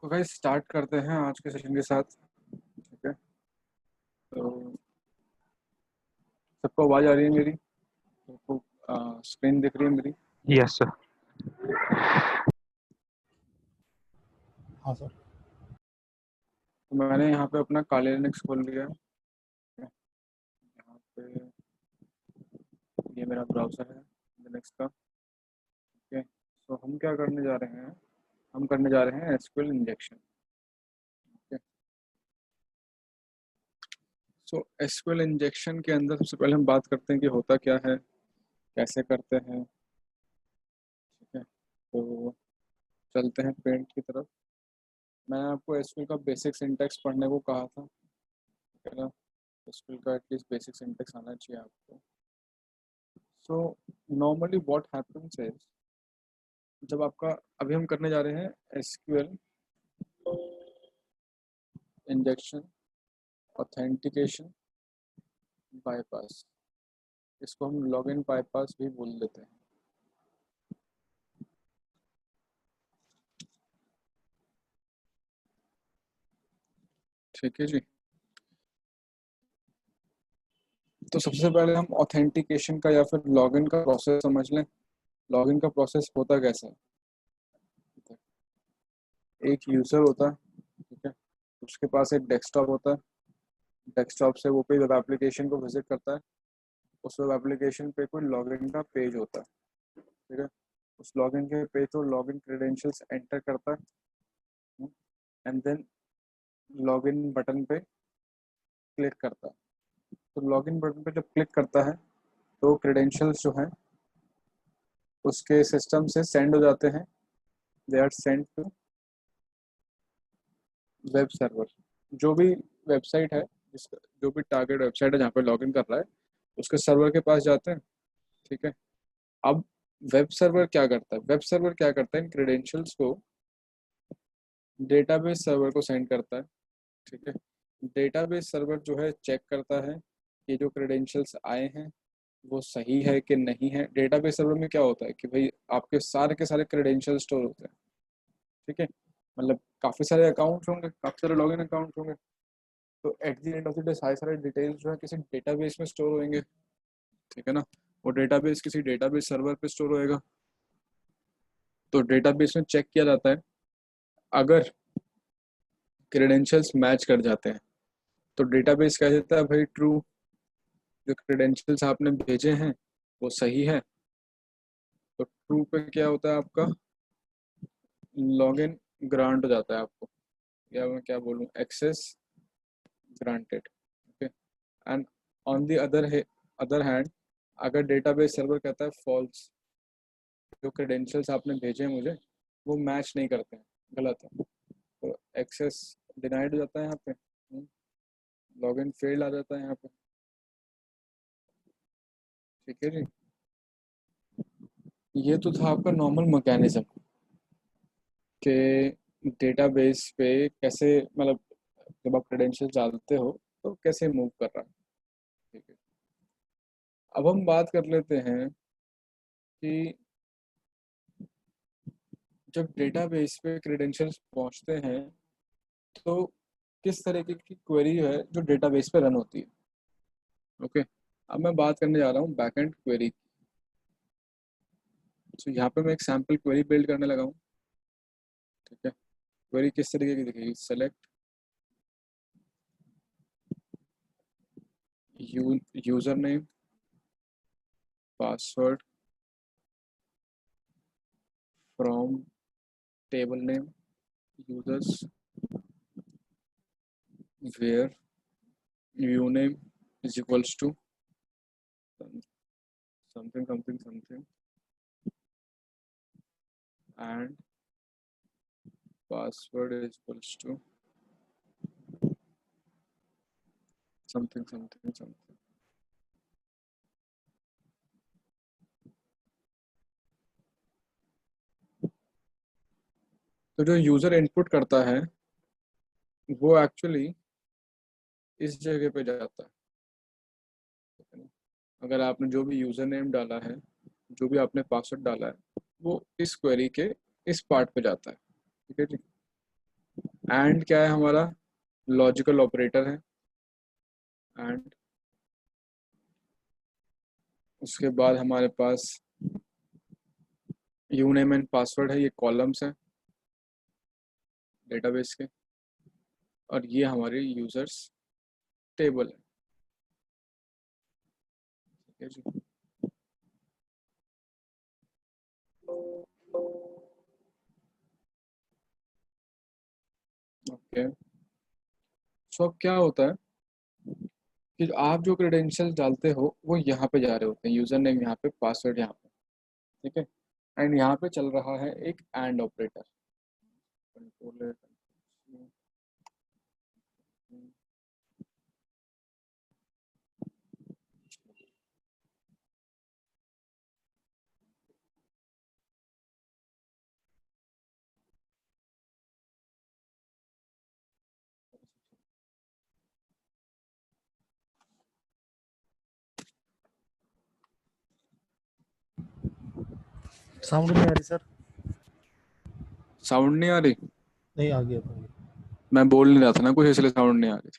तो भाई स्टार्ट करते हैं आज के सेशन के साथ। ठीक है, तो सबको आवाज़ आ रही है मेरी? सबको स्क्रीन दिख रही है मेरी? Yes sir. हाँ सर। तो मैंने यहाँ पे अपना काले लिनक्स खोल लिया है। यहाँ पे ये मेरा ब्राउज़र है लिनक्स का। ठीक है, तो हम क्या करने जा रहे हैं? हम करने जा रहे हैं एसक्यूएल इंजेक्शन। ठीक है, सो एसक्यूएल इंजेक्शन के अंदर सबसे पहले हम बात करते हैं कि होता क्या है, कैसे करते हैं। ठीक है, तो चलते हैं पेंट की तरफ। मैंने आपको एसक्यूएल का बेसिक सिंटैक्स पढ़ने को कहा था, है ना? एसक्यूएल का एटलीस्ट बेसिक सिंटैक्स आना चाहिए आपको। So normally what happens is, जब आपका अभी हम करने जा रहे हैं एसक्यूएल इंजेक्शन ऑथेंटिकेशन बाईपास, इसको हम लॉगिन बाईपास भी बोल देते हैं। ठीक है जी, तो सबसे पहले हम ऑथेंटिकेशन का या फिर लॉगिन का प्रोसेस समझ लें। लॉगिन का प्रोसेस होता कैसे है? एक यूज़र होता है, ठीक है, उसके पास एक डेस्कटॉप होता है। डेस्कटॉप से वो कोई वेब एप्लीकेशन को विजिट करता है। उस वेब एप्लीकेशन पे कोई लॉगिन का पेज होता है। ठीक है, उस लॉगिन के पेज तो लॉगिन क्रेडेंशियल्स एंटर करता है एंड देन लॉगिन बटन पे क्लिक करता है। तो लॉगिन बटन पे जब क्लिक करता है तो क्रेडेंशियल्स जो हैं उसके सिस्टम से सेंड हो जाते हैं। They are send to web server. जो भी वेबसाइट है, जो भी टारगेट वेबसाइट है जहाँ पे लॉगिन कर रहा है, उसके सर्वर के पास जाते हैं। ठीक है, अब वेब सर्वर क्या करता है? वेब सर्वर क्या करता है, इन क्रेडेंशियल्स को डेटाबेस सर्वर को सेंड करता है। ठीक है, डेटाबेस सर्वर जो है चेक करता है कि जो क्रेडेंशियल्स आए हैं वो सही है कि नहीं है। डेटाबेस सर्वर में क्या होता है कि भाई आपके सारे के सारे क्रेडेंशियल स्टोर होते हैं। ठीक है, मतलब काफ़ी सारे अकाउंट्स होंगे, काफ़ी सारे लॉगिन अकाउंट्स होंगे, तो at the end of the day सारे सारे डिटेल्स जो है किसी डेटाबेस में स्टोर होंगे। ठीक है ना, वो डेटाबेस किसी डेटाबेस सर्वर पे स्टोर होएगा। तो डेटाबेस में चेक किया जाता है, अगर क्रेडेंशियल्स मैच कर जाते हैं तो डेटाबेस कह देता है भाई ट्रू, जो क्रेडेंशियल्स आपने भेजे हैं वो सही है। तो ट्रू पे क्या होता है, आपका लॉगिन ग्रांट हो जाता है आपको, या मैं क्या बोलूँ, access granted. Okay, and on the other hand अगर डेटाबेस सर्वर कहता है फॉल्स, जो क्रेडेंशियल्स आपने भेजे हैं मुझे वो मैच नहीं करते हैं, गलत है, तो एक्सेस डिनाइड हो जाता है यहाँ पे, लॉगिन फेल्ड आ जाता है यहाँ पे। ठीक है जी, ये तो था आपका नॉर्मल मैकेनिज्म के डेटाबेस पे कैसे, मतलब जब आप क्रेडेंशियल्स डालते हो तो कैसे मूव कर रहा है। ठीक है, अब हम बात कर लेते हैं कि जब डेटाबेस पे क्रेडेंशियल्स पहुंचते हैं तो किस तरीके की क्वेरी है जो डेटाबेस पे रन होती है। ओके, अब मैं बात करने जा रहा हूँ बैकएंड क्वेरी। तो यहाँ पे मैं एक सैम्पल क्वेरी बिल्ड करने लगा हूँ। ठीक है, क्वेरी किस तरीके की दिखेगी, select user name password from table name users where view name is equals to something something something and password is equals to something something something। तो जो यूजर इनपुट करता है वो एक्चुअली इस जगह पे जाता है। अगर आपने जो भी यूजर नेम डाला है, जो भी आपने पासवर्ड डाला है, वो इस क्वेरी के इस पार्ट पे जाता है। ठीक है जी, एंड क्या है हमारा? लॉजिकल ऑपरेटर है एंड। उसके बाद हमारे पास यूनेम एंड पासवर्ड है, ये कॉलम्स है डेटाबेस के, और ये हमारे यूजर्स टेबल है। ठीक है जी। ओके, सो अब क्या होता है कि आप जो क्रेडेंशियल डालते हो वो यहाँ पे जा रहे होते हैं, यूजर नेम यहाँ पे, पासवर्ड यहाँ पे। ठीक है, एंड यहाँ पे चल रहा है एक एंड ऑपरेटर। कंट्रोलर, साउंड नहीं आ रही सर? साउंड नहीं आ रही? नहीं, आ गया था। मैं बोल नहीं रहा था ना कुछ, इसलिए साउंड नहीं आ रही थी।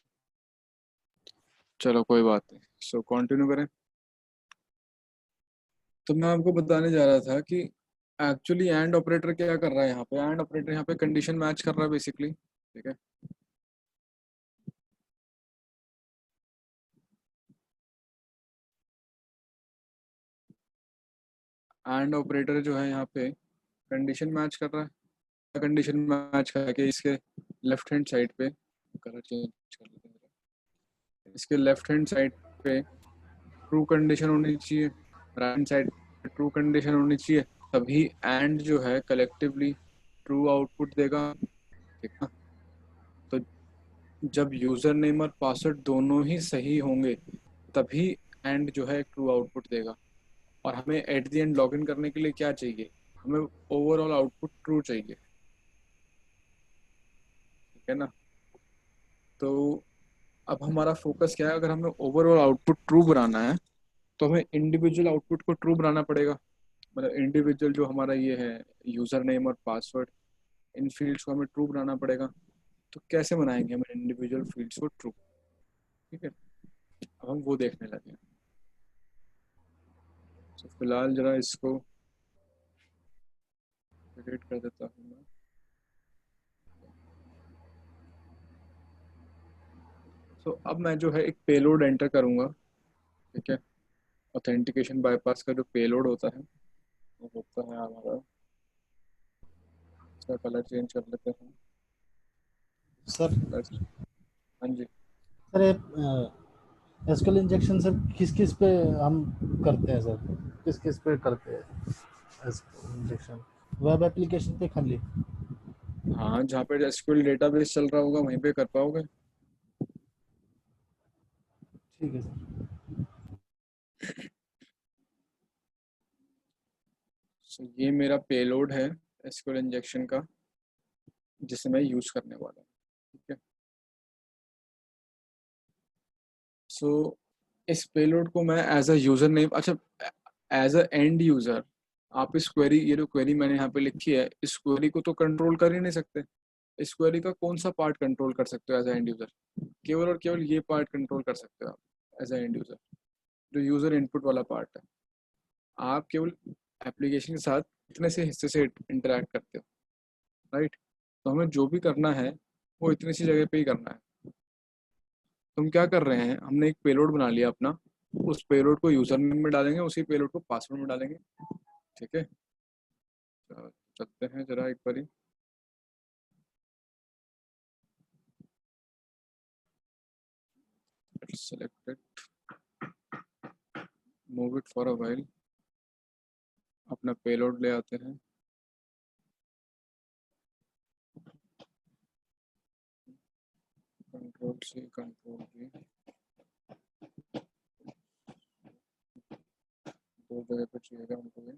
चलो कोई बात नहीं, सो कंटिन्यू करें। तो मैं आपको बताने जा रहा था कि एक्चुअली एंड ऑपरेटर क्या कर रहा है यहाँ पे। एंड ऑपरेटर यहाँ पे कंडीशन मैच कर रहा है बेसिकली। ठीक है, एंड ऑपरेटर जो है यहाँ पे कंडीशन मैच कर रहा है। कंडीशन मैच करके इसके लेफ्ट हैंड साइड पे, कलर चेंज कर लेते हैं, इसके लेफ्ट हैंड साइड पे ट्रू कंडीशन होनी चाहिए, राइट हैंड साइड पे ट्रू कंडीशन होनी चाहिए। तभी एंड जो है कलेक्टिवली ट्रू आउटपुट देगा। ठीक है, तो जब यूजर नेम और पासवर्ड दोनों ही सही होंगे तभी एंड जो है ट्रू आउटपुट देगा। और हमें एट द एंड लॉगिन करने के लिए क्या चाहिए? हमें ओवरऑल आउटपुट ट्रू चाहिए। ठीक है ना? तो अब हमारा फोकस क्या है, अगर हमें ओवरऑल आउटपुट ट्रू बनाना है तो हमें इंडिविजुअल आउटपुट को ट्रू बनाना पड़ेगा। मतलब इंडिविजुअल जो हमारा ये है यूजर नेम और पासवर्ड, इन फील्ड्स को हमें ट्रू बनाना पड़ेगा। तो कैसे बनाएंगे हम इंडिविजुअल फील्ड्स को ट्रू? ठीक है, अब हम वो देखने लगे हैं। तो फिलहाल जरा इसको डिलीट कर देता हूँ मैं। तो अब मैं जो है एक पेलोड एंटर करूंगा। ठीक है, ऑथेंटिकेशन बाईपास का जो पेलोड होता है वो होता है हमारा, इसका कलर चेंज कर लेते हैं। सर कलर, हाँ जी। सर ये एसक्यूएल इंजेक्शन सर किस किस पे हम करते हैं सर? किस किस पे करते हैं एसक्यूएल इंजेक्शन? वेब एप्लीकेशन पे खाली? हाँ, जहाँ पे एसक्यूएल डेटाबेस चल रहा होगा वहीं पे कर पाओगे। ठीक है सर। सो ये मेरा पेलोड है एसक्यूएल इंजेक्शन का, जिसे मैं यूज करने वाला हूँ। ठीक है, सो इस पेलोड को मैं एज अ यूजर नेम, अच्छा, एज अ एंड यूजर आप इस क्वेरी, ये जो क्वेरी मैंने यहाँ पे लिखी है, इस क्वेरी को तो कंट्रोल कर ही नहीं सकते। इस क्वेरी का कौन सा पार्ट कंट्रोल कर सकते हो एज अ एंड यूजर? केवल और केवल ये पार्ट कंट्रोल कर सकते हो आप एज अ एंड यूजर, जो यूजर इनपुट वाला पार्ट है। आप केवल एप्लीकेशन के साथ इतने से हिस्से से इंटरेक्ट करते हो, राइट? तो हमें जो भी करना है वो इतनी सी जगह पे ही करना है। तो हम क्या कर रहे हैं, हमने एक पेलोड बना लिया अपना, उस पेलोड को यूजर नेम में डालेंगे, उसी पेलोड को पासवर्ड में डालेंगे। ठीक है, चलते हैं जरा एक बारी। Selected, move it for a while, अपना पेलोड ले आते हैं। कंट्रोल सी, कंट्रोल वी, दो जगह पे चाहिएगा हमको ये।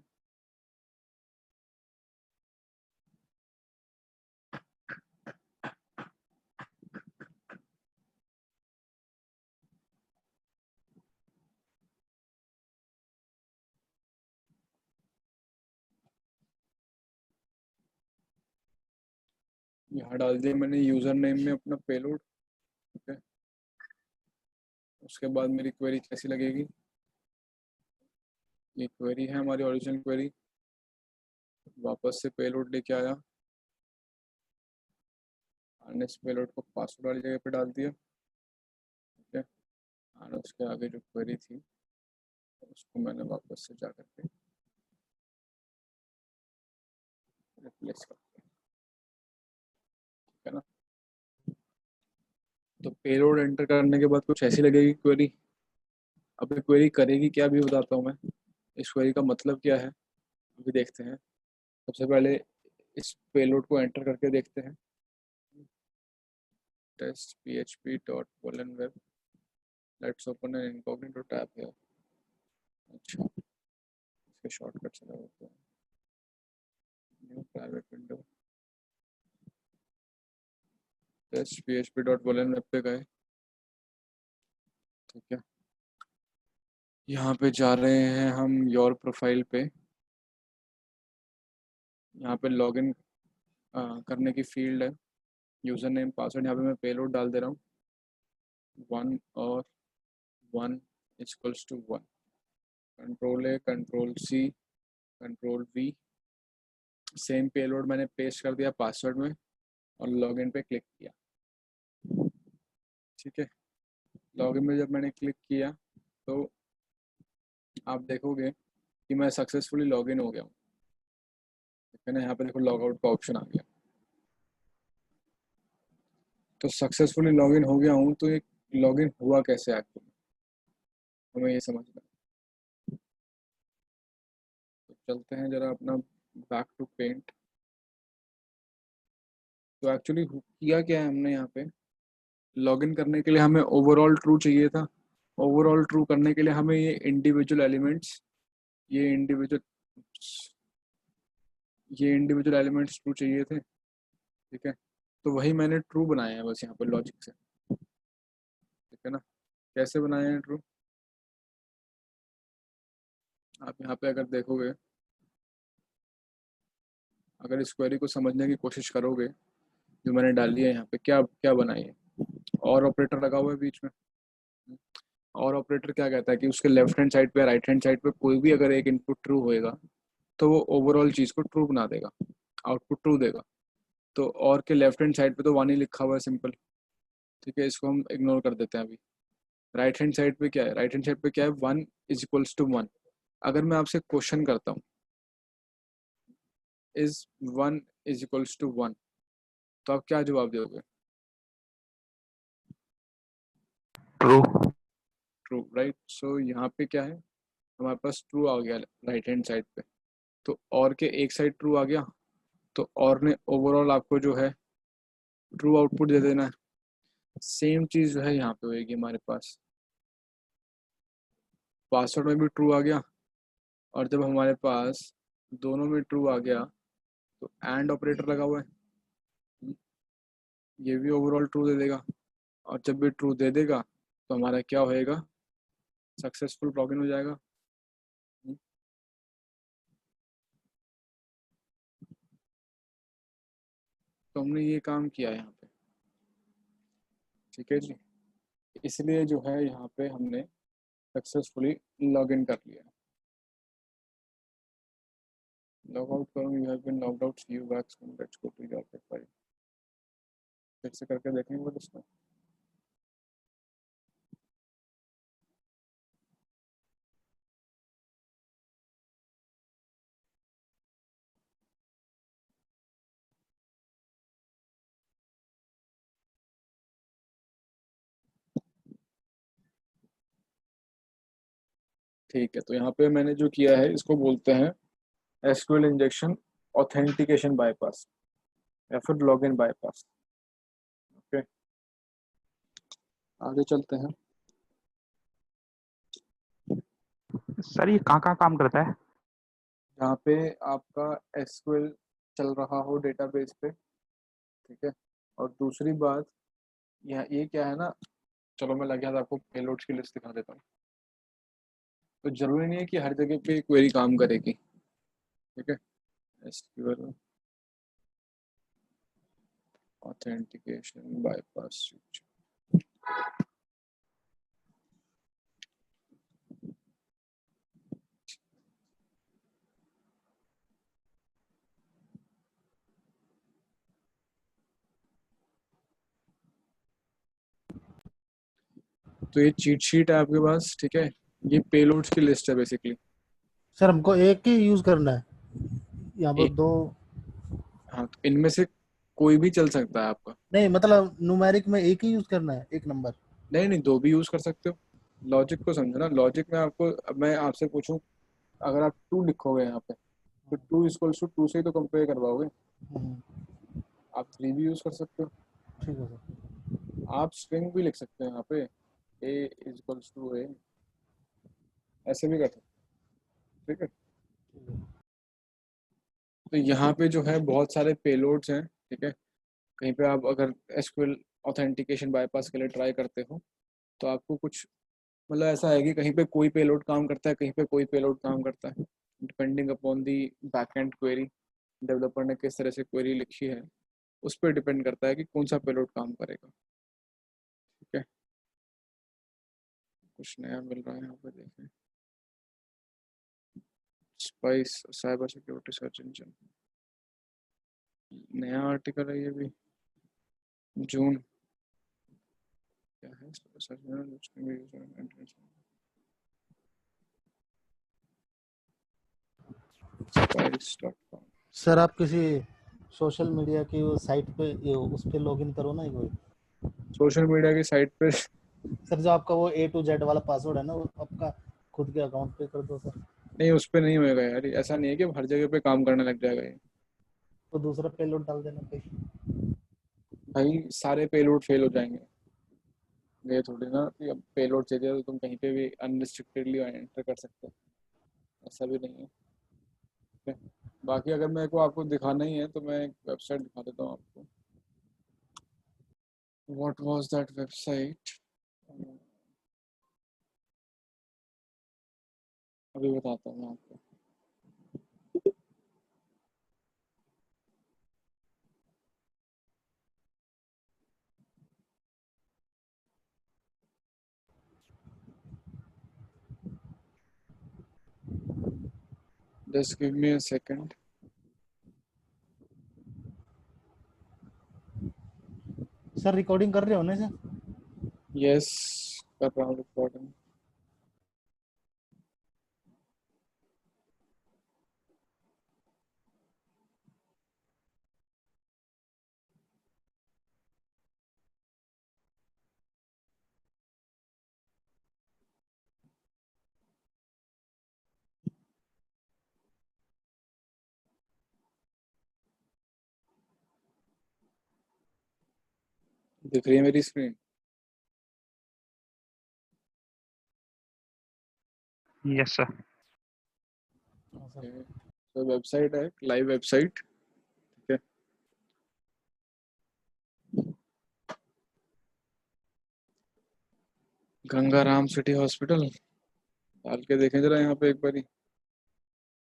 यहाँ डाल दिया मैंने यूज़र नेम में अपना पेलोड। ठीक है, उसके बाद मेरी क्वेरी कैसी लगेगी, ये क्वेरी है हमारी ओरिजिनल क्वेरी। वापस से पेलोड लेके आया, इस पेलोड को पासवर्ड वाली जगह पे डाल दिया। ठीक है, और उसके आगे जो क्वेरी थी उसको मैंने वापस से जा करके रिप्लेस कर दिया। ठीक है ना, तो पेलोड एंटर करने के बाद कुछ ऐसी लगेगी क्वेरी। अब ये क्वेरी करेगी क्या भी बताता हूँ मैं, इस क्वेरी का मतलब क्या है अभी देखते हैं। सबसे पहले इस पेलोड को एंटर करके देखते हैं, test php dot vulnweb, let's open an incognito tab है। अच्छा, इसके शॉर्टकट से होते हैं, new private window, test php dot vulnweb पे गए। ठीक है, यहाँ पे जा रहे हैं हम योर प्रोफाइल पे। यहाँ पे लॉगिन करने की फील्ड है, यूज़र नेम पासवर्ड। यहाँ पे मैं पेलोड डाल दे रहा हूँ, 1 और 1 equals to 1। Control A, control C, control V, same payload मैंने पेस्ट कर दिया पासवर्ड में और लॉगिन पे क्लिक किया। ठीक है, लॉगिन में जब मैंने क्लिक किया तो आप देखोगे कि मैं सक्सेसफुली लॉगिन हो गया हूँ। ठीक है ना, यहाँ पे देखो लॉग आउट का ऑप्शन आ गया। तो सक्सेसफुली लॉगिन हो गया हूँ, तो ये लॉगिन हुआ कैसे एक्चुअली हमें ये समझना है। तो चलते हैं जरा अपना बैक टू पेंट। तो एक्चुअली किया क्या है हमने यहाँ पे, लॉगिन करने के लिए हमें ओवरऑल ट्रू चाहिए था। ओवरऑल ट्रू करने के लिए हमें ये इंडिविजुअल ये इंडिविजुअल एलिमेंट्स ट्रू चाहिए थे। ठीक है, तो वही मैंने ट्रू बनाया है बस यहाँ पर लॉजिक से। ठीक है ना, कैसे बनाए हैं ट्रू, आप यहाँ पे अगर देखोगे, अगर इस क्वेरी को समझने की कोशिश करोगे, जो मैंने डाली है यहाँ पे क्या क्या बनाई है, और ऑपरेटर लगा हुआ है बीच में। और ऑपरेटर क्या कहता है कि उसके लेफ्ट हैंड साइड पे या राइट हैंड साइड पे कोई भी अगर एक इनपुट ट्रू होएगा तो वो ओवरऑल चीज़ को ट्रू बना देगा, आउटपुट ट्रू देगा। तो और के लेफ्ट हैंड साइड पे तो 1 ही लिखा हुआ है सिंपल। ठीक है, इसको हम इग्नोर कर देते हैं अभी। राइट हैंड साइड पे क्या है, राइट हैंड साइड पे क्या है, 1 इज इक्वल्स टू 1। अगर मैं आपसे क्वेश्चन करता हूँ, इज 1 इज इक्वल्स टू 1, तो आप क्या जवाब दोगे। ट्रू। True, right. सो यहाँ पे क्या है, हमारे पास ट्रू आ गया राइट हैंड साइड पे। तो और के एक साइड ट्रू आ गया, तो और ने ओवरऑल आपको जो है ट्रू आउटपुट दे देना है। सेम चीज़ जो है यहाँ पे होएगी हमारे पास, पासवर्ड में भी ट्रू आ गया, और जब हमारे पास दोनों में ट्रू आ गया तो एंड ऑपरेटर लगा हुआ है, ये भी ओवरऑल ट्रू दे देगा। और जब भी ट्रू दे देगा तो हमारा क्या होएगा, सक्सेसफुल लॉगिन हो जाएगा। तो हमने ये काम किया है यहाँ पे। ठीक है जी, इसलिए जो है यहाँ पे हमने सक्सेसफुली लॉगिन कर लिया। लॉग आउट करूँ, you have been logged out, see you back soon, let's go to your profile. फिर से करके देखेंगे वो इसमें। ठीक है, तो यहाँ पे मैंने जो किया है इसको बोलते हैं एसक्यूएल इंजेक्शन ऑथेंटिकेशन बाईपास या फिर लॉगिन बाईपास। ओके, आगे चलते हैं। सर ये कहाँ कहाँ काम करता है? जहाँ पे आपका एसक्यूएल चल रहा हो डेटाबेस पे। ठीक है, और दूसरी बात ये क्या है ना, चलो मैं लग गया था आपको पेलोड्स की लिस्ट दिखा देता हूँ। तो जरूरी नहीं है कि हर जगह पे क्वेरी काम करेगी। ठीक है, एसक्यूएल ऑथेंटिकेशन बाईपास। तो ये चीट शीट है आपके पास, ठीक है। ये पेलोड्स की लिस्ट है बेसिकली। सर हमको एक ही यूज करना है, यहाँ पर एक, दो? हाँ, तो इनमें से कोई भी चल सकता है आपका। नहीं मतलब न्यूमेरिक में एक ही यूज करना है, एक नंबर? नहीं नहीं, दो भी यूज कर सकते हो। लॉजिक को समझो ना। लॉजिक में आपको, अब मैं आपसे पूछूं, अगर आप टू लिखोगे यहाँ पे, तो टू इक्वल्स टू टू से ही तो कंपेयर करवाओगे। हम्म, आप थ्री भी यूज कर सकते हो। ठीक है सर। आप स्ट्रिंग भी लिख सकते हो यहाँ पे, ए इक्वल्स टू ए, ऐसे भी कर सकते हो, ठीक है। ठीक है। तो यहाँ पे जो है बहुत सारे पेलोड्स हैं, ठीक है। कहीं पे आप अगर एसक्यूएल ऑथेंटिकेशन बाईपास के लिए ट्राई करते हो, तो आपको कुछ, मतलब ऐसा है कि कहीं पे कोई पेलोड काम करता है, कहीं पे कोई पेलोड काम करता है, depending upon the backend query, developer ने किस तरह से क्वेरी लिखी है, उस पर डिपेंड करता है कि कौन सा पेलोड काम करेगा, ठीक है। कुछ नया मिल रहा है यहाँ पे, देखें। Spice cyber security search engine, नया आर्टिकल है ये भी, जून। क्या है सर्च इंजन, स्पाइस.com। सर आप किसी सोशल मीडिया की वो साइट पे उस पे लॉगिन करो ना एक बार। सोशल मीडिया की साइट पे? सर जो आपका वो A to Z वाला पासवर्ड है ना, वो आपका खुद के अकाउंट पे कर दो सर। नहीं, उस पे नहीं होएगा यार, ऐसा नहीं है कि हर जगह पे काम करने लग जाएगा ये। तो दूसरा पेलोड डाल देना कोई। भाई सारे पेलोड फेल हो जाएंगे। ये थोड़ी ना कि अब पेलोड चाहिए तो तुम कहीं पे भी अनरिस्ट्रिक्टेडली एंटर कर सकते हो, ऐसा भी नहीं है, ठीक है। बाकी अगर मेरे को आपको दिखाना ही है तो मैं एक वेबसाइट दिखा देता हूँ आपको। व्हाट वाज दैट वेबसाइट, अभी बताता हूँ मैं आपको। Just give me a second. Sir recording कर रहे हो ना सर? यस, कर रहा हूँ रिकॉर्डिंग। दिख रही है मेरी स्क्रीन? Yes sir. हाँ सर। तो वेबसाइट है, लाइव वेबसाइट, ठीक है। गंगाराम सिटी हॉस्पिटल, डाल के देखें जरा यहाँ पे एक बारी,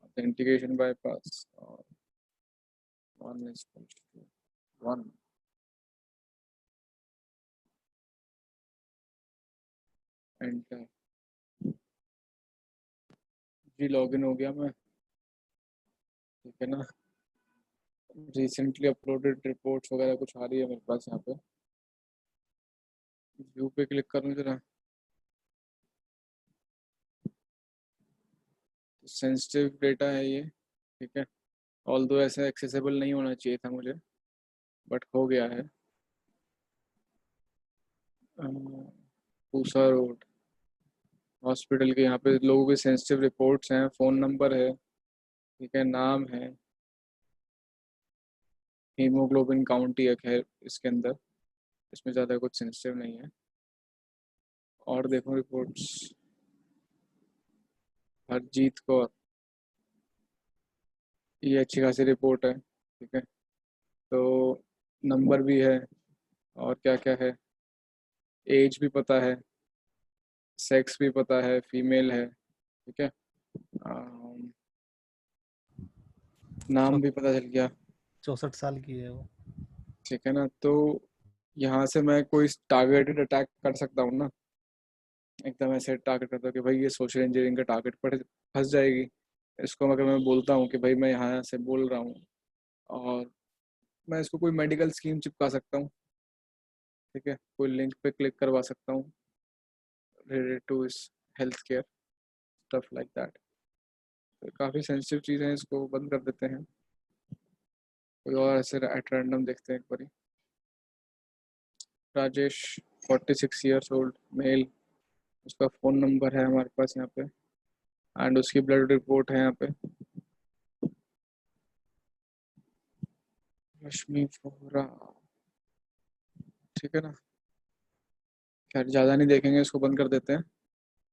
ऑथेंटिकेशन बाईपास और 1 एंटर। जी लॉगिन हो गया मैं, ठीक है ना। रिसेंटली अपलोडेड रिपोर्ट्स वगैरह कुछ आ रही है मेरे पास यहाँ पे। व्यू पे क्लिक करूँ जरा, सेंसिटिव डेटा है ये, ठीक है। ऑल दो ऐसा एक्सेसिबल नहीं होना चाहिए था मुझे, बट हो गया है। पूसा रोड हॉस्पिटल के यहाँ पे लोगों के सेंसिटिव रिपोर्ट्स हैं, फ़ोन नंबर है, ठीक है, नाम है, हीमोग्लोबिन काउंट ही है, खैर इसके अंदर, इसमें ज़्यादा कुछ सेंसिटिव नहीं है। और देखो रिपोर्ट्स, हरजीत कौर, ये अच्छी खासी रिपोर्ट है, ठीक है। तो नंबर भी है, और क्या क्या है, एज भी पता है, सेक्स भी पता है, फीमेल है, ठीक है। नाम भी पता चल गया। 64 साल की है वो। ठीक है ना। तो यहाँ से मैं कोई टारगेटेड अटैक कर सकता हूँ ना, एकदम ऐसे टारगेट करता हूँ कि भाई ये सोशल इंजीनियरिंग का टारगेट पर फंस जाएगी। इसको अगर मैं बोलता हूँ कि भाई मैं यहाँ से बोल रहा हूँ, और मैं इसको कोई मेडिकल स्कीम चिपका सकता हूँ, ठीक है, कोई लिंक पे क्लिक करवा सकता हूँ रिलेटेड टू इस health care, stuff like that. तो काफ़ी सेंसिटिव चीज़ें हैं, इसको बंद कर देते हैं। कोई और ऐसे एट रैंडम देखते हैं एक बारी। राजेश, 46 ईयर्स ओल्ड, मेल, उसका फ़ोन नंबर है हमारे पास यहाँ पे, एंड उसकी ब्लड रिपोर्ट है यहाँ पे। रश्मि वोहरा, ठीक है ना। खैर ज़्यादा नहीं देखेंगे, इसको बंद कर देते हैं।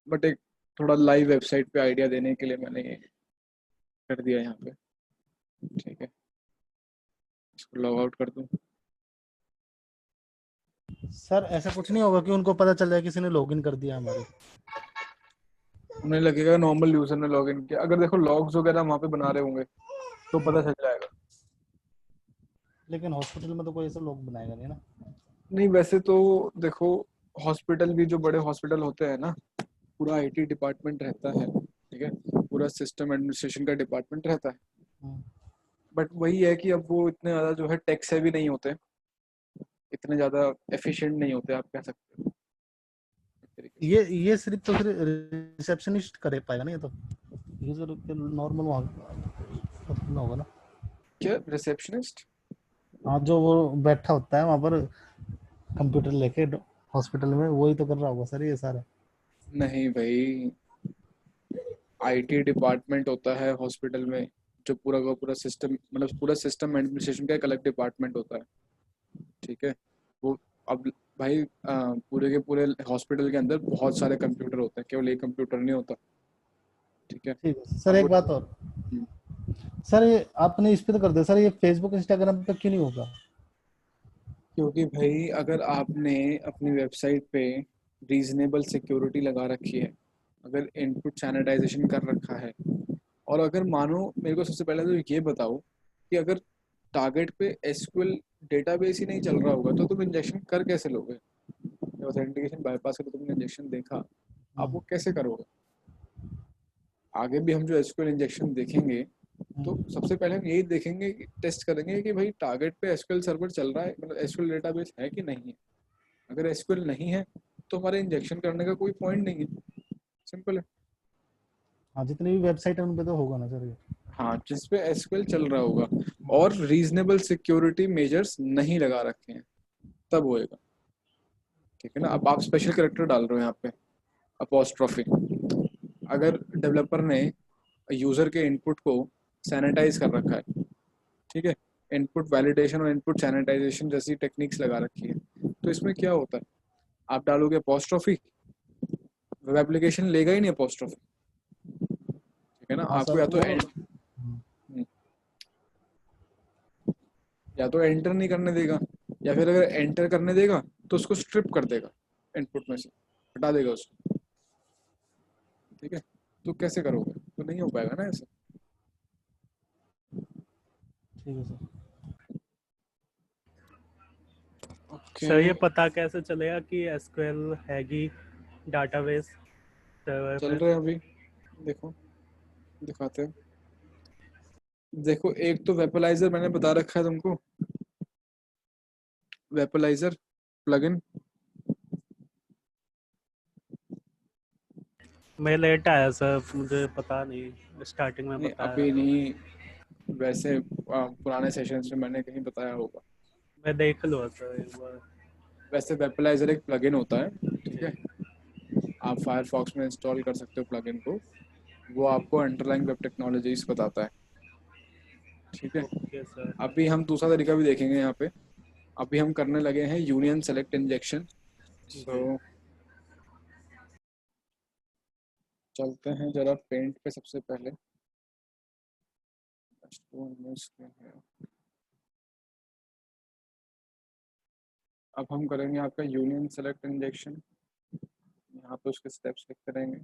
बट एक थोड़ा लाइव वेबसाइट पे आइडिया देने के लिए मैंने ये कर दिया यहाँ पे, ठीक है। इसको लॉग आउट कर दूँ। सर ऐसा कुछ नहीं होगा कि उनको पता चल जाए किसी ने लॉगिन कर दिया हमारे? उन्हें लगेगा नॉर्मल यूजर ने लॉग इन किया। अगर देखो लॉग्स वगैरह वहाँ पे बना रहे होंगे तो पता चल जाएगा। लेकिन हॉस्पिटल में तो कोई ऐसा लोग बनाएगा नहीं ना। नहीं वैसे तो देखो, हॉस्पिटल भी जो बड़े हॉस्पिटल होते हैं ना, पूरा आईटी डिपार्टमेंट रहता है, ठीक है, पूरा सिस्टम एडमिनिस्ट्रेशन का डिपार्टमेंट रहता है। हम्म। बट वही है कि अब वो इतने ज़्यादा जो है टेक से भी नहीं होते, इतने ज़्यादा एफिशिएंट नहीं होते, आप कह सकते हो एक तरीके से। ये सिर्फ तो फिर रिसेप्शनिस्ट कर पाएगा ना, ये तो यूजर के नॉर्मल वहाँ करना होगा ना। क्या रिसेप्शनिस्ट? हाँ, जो वो बैठा होता है वहाँ पर कंप्यूटर लेके हॉस्पिटल में, वही तो कर रहा होगा सर ये सारा। नहीं भाई, आईटी डिपार्टमेंट होता है हॉस्पिटल में, जो पूरा का पूरा सिस्टम, मतलब पूरा सिस्टम एडमिनिस्ट्रेशन का एक अलग डिपार्टमेंट होता है, ठीक है। वो अब भाई पूरे के पूरे हॉस्पिटल के अंदर बहुत सारे कंप्यूटर होते हैं, केवल एक कंप्यूटर नहीं होता, ठीक है। ठीक है सर, अब एक वो बात और। सर ये आपने इस पे तो कर दिया सर, ये फेसबुक इंस्टाग्राम पे क्यों नहीं होगा? क्योंकि भाई अगर आपने अपनी वेबसाइट पे रीजनेबल सिक्योरिटी लगा रखी है, अगर इनपुट सैनिटाइजेशन कर रखा है, और अगर मानो, मेरे को सबसे पहले तो ये बताओ कि अगर टारगेट पे एसक्यूएल डेटाबेस ही नहीं चल रहा होगा तो तुम इंजेक्शन कर कैसे लोगे? ऑथेंटिकेशन बाईपास करके तुमने इंजेक्शन देखा, आप वो कैसे करोगे? आगे भी हम जो एसक्यूएल इंजेक्शन देखेंगे तो सबसे पहले हम यही देखेंगे, टेस्ट करेंगे कि भाई टारगेट पे एसक्यूएल सर्वर चल रहा है, मतलब एसक्यूएल डेटाबेस है कि नहीं है। अगर एसक्यूएल नहीं है तो हमारे इंजेक्शन करने का कोई पॉइंट नहीं है, सिंपल है। हाँ, जितनी भी वेबसाइट है उन पे तो होगा ना सर ये। हाँ, जिस पे एसक्यूएल चल रहा होगा और रीजनेबल सिक्योरिटी मेजर्स नहीं लगा रखे हैं, तब होएगा, ठीक है ना। अब आप स्पेशल कैरेक्टर डाल रहे हो यहाँ पे, अपोस्ट्रोफी, अगर डेवलपर ने यूजर के इनपुट को सैनिटाइज कर रखा है, ठीक है, इनपुट वैलिडेशन और इनपुट सैनिटाइजेशन जैसी टेक्निक्स लगा रखी है, तो इसमें क्या होता है, आप डालोगे अपोस्ट्रोफी, वेब एप्लीकेशन लेगा ही नहीं अपोस्ट्रोफी, ठीक है ना। हाँ आपको सर वो तो। या तो एंटर नहीं करने देगा, या फिर अगर एंटर करने देगा तो उसको स्ट्रिप कर देगा, इनपुट में से हटा देगा उसको, ठीक है। तो कैसे करोगे? तो नहीं हो पाएगा ना ऐसे। ठीक है सर। ओके, सर ये पता कैसे चलेगा कि एसक्यूएल हैगी डाटाबेस सर्वर चल पे? रहे हैं अभी, देखो, दिखाते हैं। देखो, एक तो वेपलाइजर मैंने बता रखा है तुमको, वेपलाइजर प्लगइन। मैं लेट आया सर, मुझे पता नहीं, स्टार्टिंग में नहीं बताया। अभी नहीं, वैसे पुराने सेशंस में मैंने कहीं बताया होगा। मैं देख लूँ सर एक बार। वैसे वेपलाइजर एक प्लगइन होता है, ठीक है। ठीक। आप फायरफॉक्स में इंस्टॉल कर सकते हो प्लगइन को, वो आपको अंडरलाइन वेब टेक्नोलॉजीज बताता है, ठीक है। Okay sir. अभी हम दूसरा तरीका भी देखेंगे यहाँ पे। अभी हम करने लगे हैं यूनियन सेलेक्ट इंजेक्शन। जी। सो चलते हैं जरा पेंट पे सबसे पहले। अब हम करेंगे आपका यूनियन सेलेक्ट इंजेक्शन, यहाँ पे उसके स्टेप्स लिखते रहेंगे।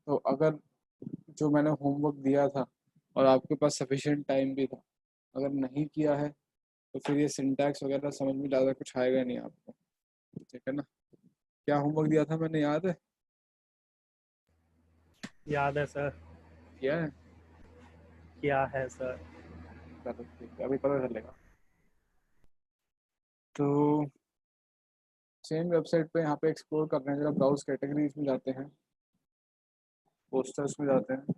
तो अगर जो मैंने होमवर्क दिया था और आपके पास सफिशिएंट टाइम भी था, अगर नहीं किया है तो फिर ये सिंटैक्स वगैरह समझ में ज़्यादा कुछ आएगा नहीं आपको, ठीक है ना। क्या होमवर्क दिया था मैंने, याद है? याद है सर। किया है? क्या है सर? चलो ठीक है, अभी पता चलेगा। तो सेम वेबसाइट पे यहाँ पे एक्सप्लोर करने जरा ब्राउज कैटेगरीज में जाते हैं, पोस्टर्स में जाते हैं,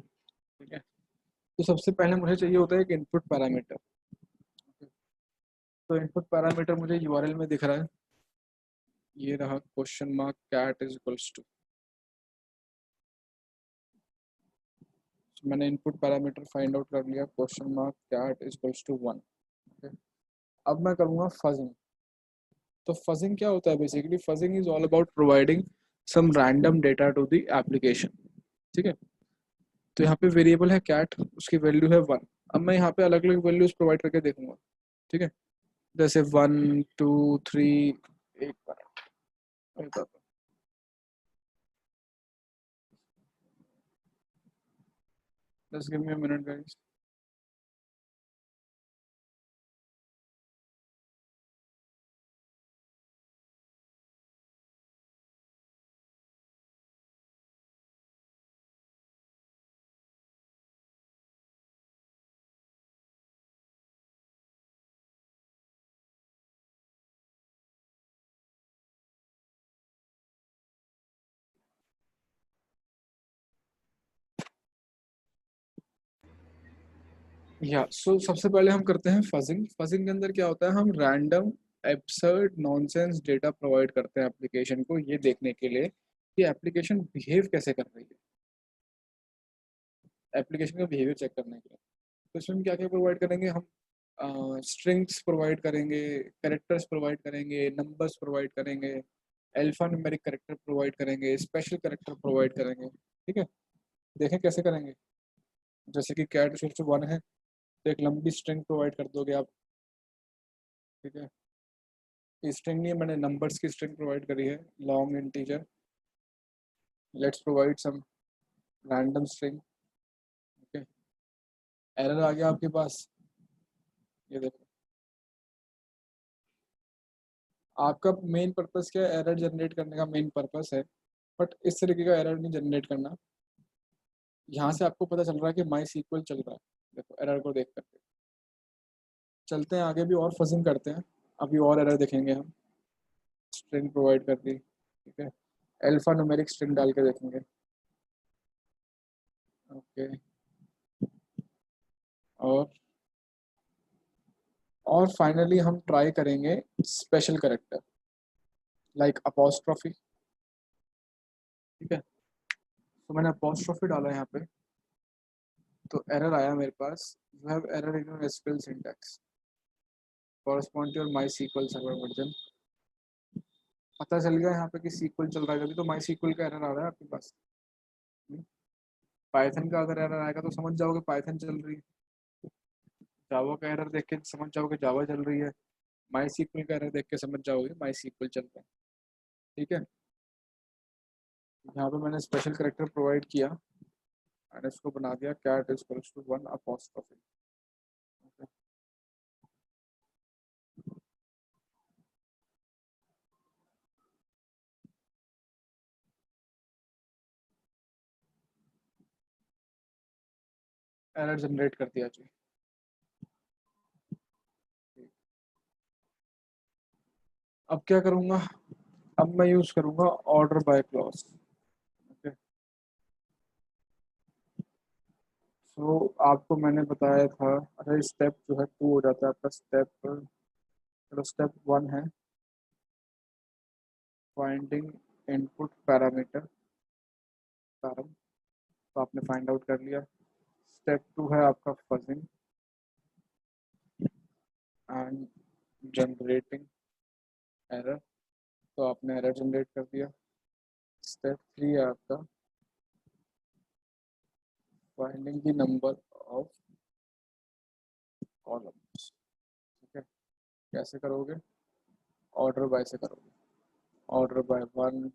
ठीक है। तो सबसे पहले मुझे चाहिए होता है एक इनपुट पैरामीटर। तो इनपुट पैरामीटर मुझे यूआरएल में दिख रहा है, ये रहा question mark cat is equals to, मैंने इनपुट पैरामीटर फाइंड आउट कर लिया, question mark cat is equals to 1। अब मैं करूँगा फजिंग। तो फजिंग क्या होता है? Basically fuzzing is all about providing some random data to the application, ठीक है। तो यहाँ पे वेरिएबल है कैट, उसकी वैल्यू है 1। अब मैं यहाँ पे अलग अलग वैल्यूज प्रोवाइड करके देखूंगा, ठीक है। जैसे 1 2 3, एक minute, just give me a minute guys. या सो सबसे पहले हम करते हैं फजिंग। फजिंग के अंदर क्या होता है, हम random absurd nonsense data provide करते हैं एप्लीकेशन को, ये देखने के लिए कि एप्लीकेशन बिहेव कैसे कर रही है, एप्लीकेशन का बिहेवियर चेक करने के लिए। तो इसमें क्या क्या प्रोवाइड करेंगे हम? स्ट्रिंग्स प्रोवाइड करेंगे, कैरेक्टर्स प्रोवाइड करेंगे, नंबर्स प्रोवाइड करेंगे, अल्फा न्यूमेरिक कैरेक्टर प्रोवाइड करेंगे, स्पेशल कैरेक्टर प्रोवाइड करेंगे, ठीक है। देखें कैसे करेंगे। जैसे कि कैट इक्वल्स टू 1 है तो एक लंबी स्ट्रिंग प्रोवाइड कर दोगे आप, ठीक है। स्ट्रिंग नहीं, मैंने नंबर्स की स्ट्रिंग प्रोवाइड करी है, long integer. Let's provide some random string, okay. Error आ गया आपके पास, ये देखो। आपका मेन पर्पस क्या है? एरर जनरेट करने का मेन पर्पस है, बट इस तरीके का एरर नहीं जनरेट करना। यहाँ से आपको पता चल रहा है कि माई सीक्वल चल रहा है, देखो एरर को देख करके। चलते हैं आगे भी और फजिंग करते हैं, अभी और एरर देखेंगे हम। स्ट्रिंग प्रोवाइड कर दी, ठीक है। अल्फा न्यूमेरिक स्ट्रिंग डाल के देखेंगे, ओके। और फाइनली हम ट्राई करेंगे स्पेशल करेक्टर लाइक अपोस्ट्रोफी, ठीक है। तो मैंने अपोस्ट्रोफी डाला यहाँ पे, तो एरर आया मेरे पास, you have error in your SQL syntax correspond to your MySQL server version. पता चल गया यहाँ पे कि सीक्वल चल रहा है, जब तो माई सीक्वल का एरर आ रहा है आपके पास। पाइथन का अगर एरर आएगा तो समझ जाओगे पाइथन चल रही है, जावा का एरर देख के समझ जाओगे जावा चल रही है, माई सीक्वल का एरर देख के समझ जाओगे माई सीक्वल चल रहा है, ठीक है। यहाँ पे मैंने स्पेशल करेक्टर प्रोवाइड किया और इसको बना दिया cat is equals to 1 apostrophe. Error generate कर दिया जी। अब क्या करूँगा? अब मैं यूज़ करूँगा ऑर्डर बाय क्लॉज, ओके। सो आपको मैंने बताया था, अरे स्टेप जो है 2 हो जाता है आपका, स्टेप चलो स्टेप 1 है फाइंडिंग इनपुट पैरामीटर पैरम, तो आपने फाइंड आउट कर लिया। स्टेप 2 है आपका फजिंग एंड जनरेटिंग एरर, तो आपने एरर जनरेट कर दिया। स्टेप 3 है आपका finding the number of columns, ठीक है। कैसे करोगे? ऑर्डर बाय से करोगे, ऑर्डर बाय 1,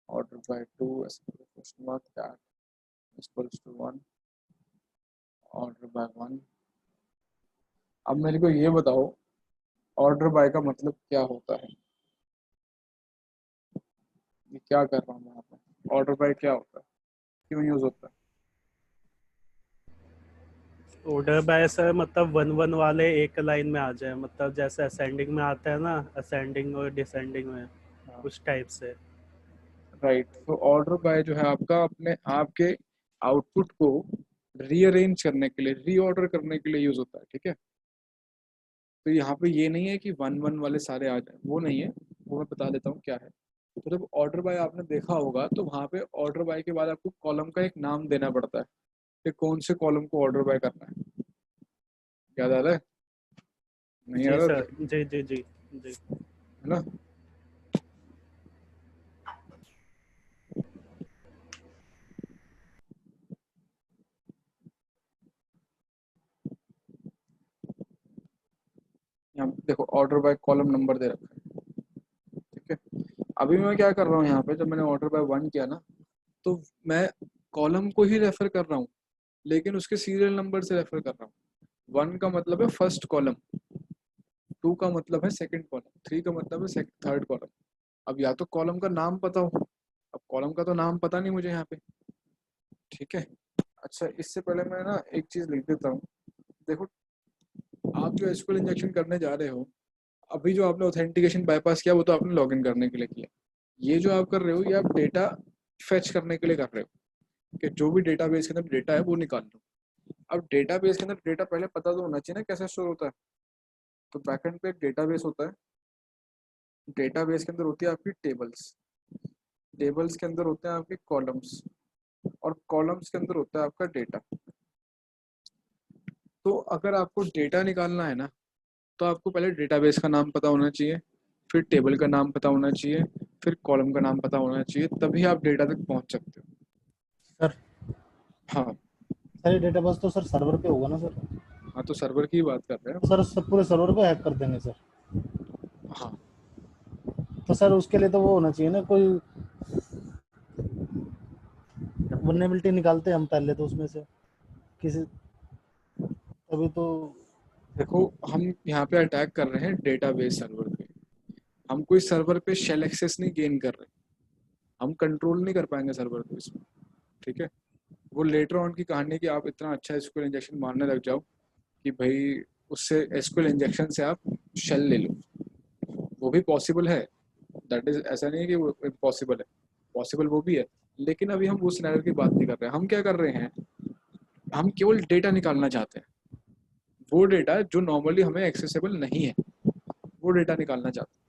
ऑर्डर बाय 2, ऐसे question mark that equals to 1, order by one. अब मेरे को ये बताओ ऑर्डर बाय का मतलब क्या होता है, ये क्या कर रहा हूँ मैं यहाँ पे, ऑर्डर बाय क्या होता है, क्यों यूज होता है? ऑर्डर बाय सर मतलब वन वन वाले एक लाइन में आ जाए, मतलब जैसे असेंडिंग में आता है ना, असेंडिंग और डिसेंडिंग में, हाँ, उस टाइप से। राइट। तो ऑर्डर बाय जो है आपका अपने आपके आउटपुट को रीअरेंज करने के लिए, रीऑर्डर करने के लिए यूज होता है, ठीक है। तो यहाँ पे ये नहीं है कि वन वन वाले सारे आ जाए, वो नहीं है, वो मैं बता देता हूँ क्या है। तो जब ऑर्डर बाय आपने देखा होगा तो वहाँ पे ऑर्डर बाय के बाद आपको कॉलम का एक नाम देना पड़ता है कि कौन से कॉलम को ऑर्डर बाय करना है। याद आ रहा है? नहीं आ जी रहा सर, अभी? जी जी जी जी। है ना? यहाँ पे देखो ऑर्डर बाय कॉलम नंबर दे रखा है, ठीक है। अभी मैं क्या कर रहा हूँ यहाँ पे, जब मैंने ऑर्डर बाय वन किया ना, तो मैं कॉलम को ही रेफर कर रहा हूँ, लेकिन उसके सीरियल नंबर से रेफर कर रहा हूँ। वन का मतलब है फर्स्ट कॉलम, टू का मतलब है सेकंड कॉलम, थ्री का मतलब है थर्ड कॉलम। अब या तो कॉलम का नाम पता हो, अब कॉलम का तो नाम पता नहीं मुझे यहाँ पे, ठीक है। अच्छा, इससे पहले मैं ना एक चीज लिख देता हूँ। देखो, आप जो एसक्यूएल इंजेक्शन करने जा रहे हो, अभी जो आपने ऑथेंटिकेशन बाईपास किया वो तो आपने लॉगिन करने के लिए किया। ये जो आप कर रहे हो ये आप डेटा फेच करने के लिए कर रहे हो, कि जो भी डेटाबेस के अंदर डेटा है वो निकाल लो। अब डेटाबेस के अंदर डेटा पहले पता तो होना चाहिए ना कैसे स्टोर होता है। तो बैकएंड पे एक डेटाबेस होता है, डेटाबेस के अंदर होती है आपकी टेबल्स, टेबल्स के अंदर होते हैं आपके कॉलम्स, और कॉलम्स के अंदर होता है आपका डेटा। तो अगर आपको डेटा निकालना है ना, तो आपको पहले डेटाबेस का नाम पता होना चाहिए, फिर टेबल का नाम पता होना चाहिए, फिर कॉलम का नाम पता होना चाहिए, तभी आप डेटा तक पहुंच सकते हो। सर हाँ। सर ये डेटाबेस तो सर सर्वर पे होगा ना सर? हाँ, तो सर्वर की बात कर रहे हैं तो हम। सर सब पूरे सर्वर को हैक कर देंगे सर? हाँ, तो सर उसके लिए तो वो होना चाहिए ना कोई क्या? वल्नरेबिलिटी निकालते हैं हम पहले तो उसमें से किसी, तभी तो। देखो, हम यहाँ पे अटैक कर रहे हैं डेटाबेस सर्वर पे, हम कोई सर्वर पे शेल एक्सेस नहीं गेन कर रहे, हम कंट्रोल नहीं कर पाएंगे सर्वर को इसमें, ठीक है। वो लेटर ऑन की कहानी है कि आप इतना अच्छा एसक्यूएल इंजेक्शन मारने लग जाओ कि भाई उससे एसक्यूएल इंजेक्शन से आप शेल ले लो, वो भी पॉसिबल है। दैट इज, ऐसा नहीं है कि वो इम्पॉसिबल है, पॉसिबल वो भी है। लेकिन अभी हम उस सिनेरियो की बात नहीं कर रहे हैं, हम क्या कर रहे हैं, हम केवल डेटा निकालना चाहते हैं, वो डेटा जो नॉर्मली हमें एक्सेसिबल नहीं है, वो डेटा निकालना चाहते हैं।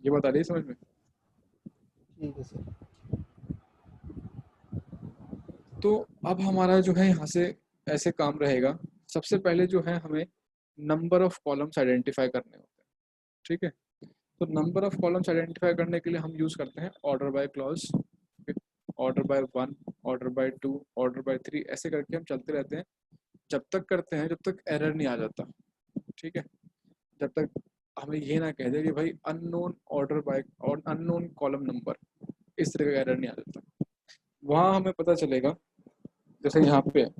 ये बता रही है समझ में? ठीक है सर। तो अब हमारा जो है यहाँ से ऐसे काम रहेगा। सबसे पहले जो है हमें नंबर ऑफ कॉलम्स आइडेंटिफाई करने होते हैं, ठीक है। तो नंबर ऑफ कॉलम्स आइडेंटिफाई करने के लिए हम यूज करते हैं order by clause, order by one, order by two, order by three, ऐसे करके हम चलते रहते हैं, जब तक करते हैं जब तक एरर नहीं आ जाता, ठीक है। जब तक हमें ये ना कह दे कि भाई अननोन ऑर्डर बाय और अननोन कॉलम नंबर, इस तरह का एरर नहीं आ जाता, वहाँ हमें पता चलेगा। जैसे यहाँ पे है,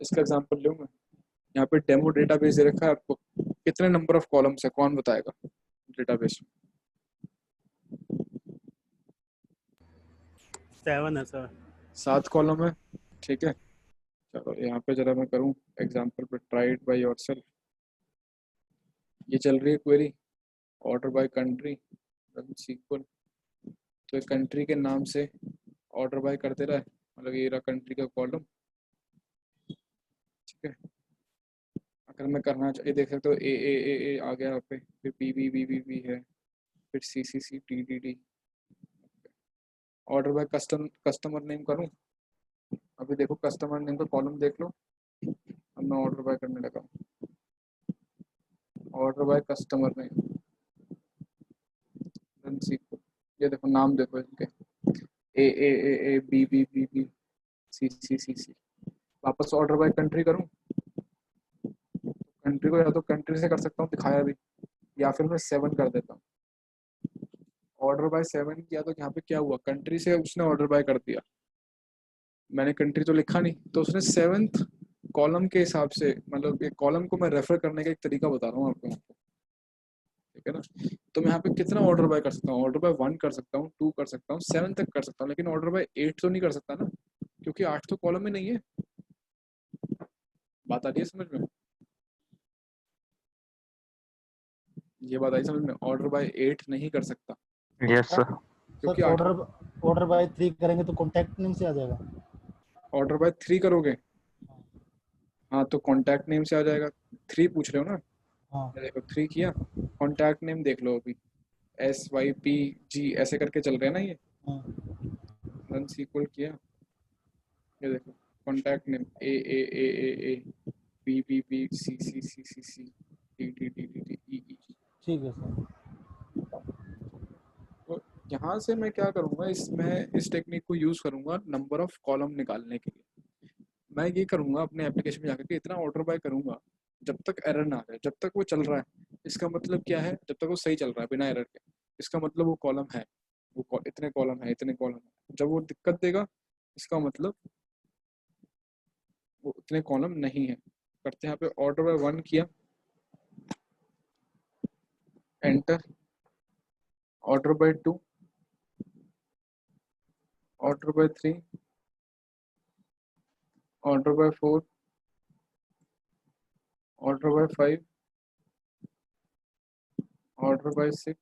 इसका एग्जांपल लूँ मैं, यहाँ पे डेमो डेटाबेस दे रखा है आपको, कितने नंबर ऑफ कॉलम्स है कौन बताएगा डेटाबेस में? 7 है सर। 7 कॉलम है, ठीक है। चलो यहाँ पे जरा मैं करूँ एग्जांपल पे, ट्राई इट बाय योरसेल्फ। ये चल रही है query, order by country run SQL. तो कंट्री के नाम से ऑर्डर बाय कर दे रहा है, मतलब ये रहा कंट्री का कॉलम, ठीक है। अगर मैं करना चाहिए, देख सकते हो ए आ गया यहाँ पे, फिर बी है, फिर C T D D. Order by customer name करूँ, अभी देखो कस्टमर नेम का कॉलम देख लो। अब मैं ऑर्डर बाय करने लगा, order by customer name run SQL. ये देखो नाम देखो इनके, ए बी सी। वापस ऑर्डर बाय कंट्री करूँ, कंट्री को या तो कंट्री से कर सकता हूँ, दिखाया भी, या फिर मैं 7 कर देता हूँ। ऑर्डर बाय 7 किया तो यहाँ पे क्या हुआ, कंट्री से उसने ऑर्डर बाय कर दिया, मैंने कंट्री तो लिखा नहीं, तो उसने 7th कॉलम के हिसाब से, मतलब एक कॉलम को मैं रेफर करने का एक तरीका बता रहा हूँ आपको यहाँ पे, ठीक है ना। तो मैं यहाँ पे कितना ऑर्डर बाय कर सकता हूँ, ऑर्डर बाय 1 कर सकता हूँ, 2 कर सकता हूँ, 7 तक कर सकता हूँ, लेकिन ऑर्डर बाय 8 तो नहीं कर सकता ना, क्योंकि 8 तो कॉलम में नहीं है। बात आ रही है समझ में? ये बात आई समझ में? ऑर्डर बाय 8 नहीं कर सकता यस सर। क्योंकि सर 8 ऑर्डर बाय 3 करेंगे तो कॉन्टैक्ट नेम से आ जाएगा। ऑर्डर बाय 3 करोगे, हाँ तो कॉन्टैक्ट नेम से आ जाएगा। 3 पूछ रहे हो ना, हाँ ये देखो 3 किया, कॉन्टैक्ट नेम देख लो अभी, SYPG ऐसे करके चल रहे हैं ना ये, हाँ रन सीक्वल किया, ये देखो contact name A B C D ठीक है सर। तो यहाँ से मैं क्या करूँगा, इसमें इस टेक्निक को यूज़ करूँगा नंबर ऑफ कॉलम निकालने के लिए। मैं ये करूँगा अपने एप्लीकेशन में जाकर के इतना ऑर्डर बाय करूँगा जब तक एरर ना आए, जब तक वो चल रहा है। इसका मतलब क्या है, जब तक वो सही चल रहा है बिना एरर के, इसका मतलब वो कॉलम है, इतने कॉलम है, इतने कॉलम है। जब वो दिक्कत देगा, इसका मतलब वो इतने कॉलम नहीं है। करते हैं यहाँ पे ऑर्डर बाय 1 किया, enter, order by 2, order by 3, order by 4, order by 5, order by 6,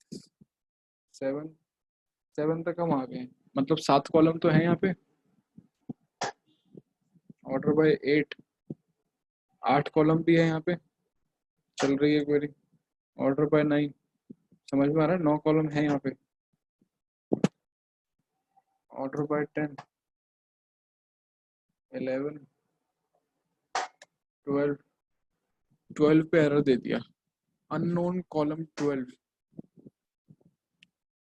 7, 7 तक हम आ गए, मतलब 7 कॉलम तो है यहाँ पे। ऑर्डर बाय 8, 8 कॉलम भी है यहाँ पे, चल रही है क्वेरी। ऑर्डर बाय 9, समझ में आ रहा है, 9 कॉलम है यहाँ पे। ऑर्डर बाय 10, 11, 12, 12 पे एरर दे दिया, unknown column 12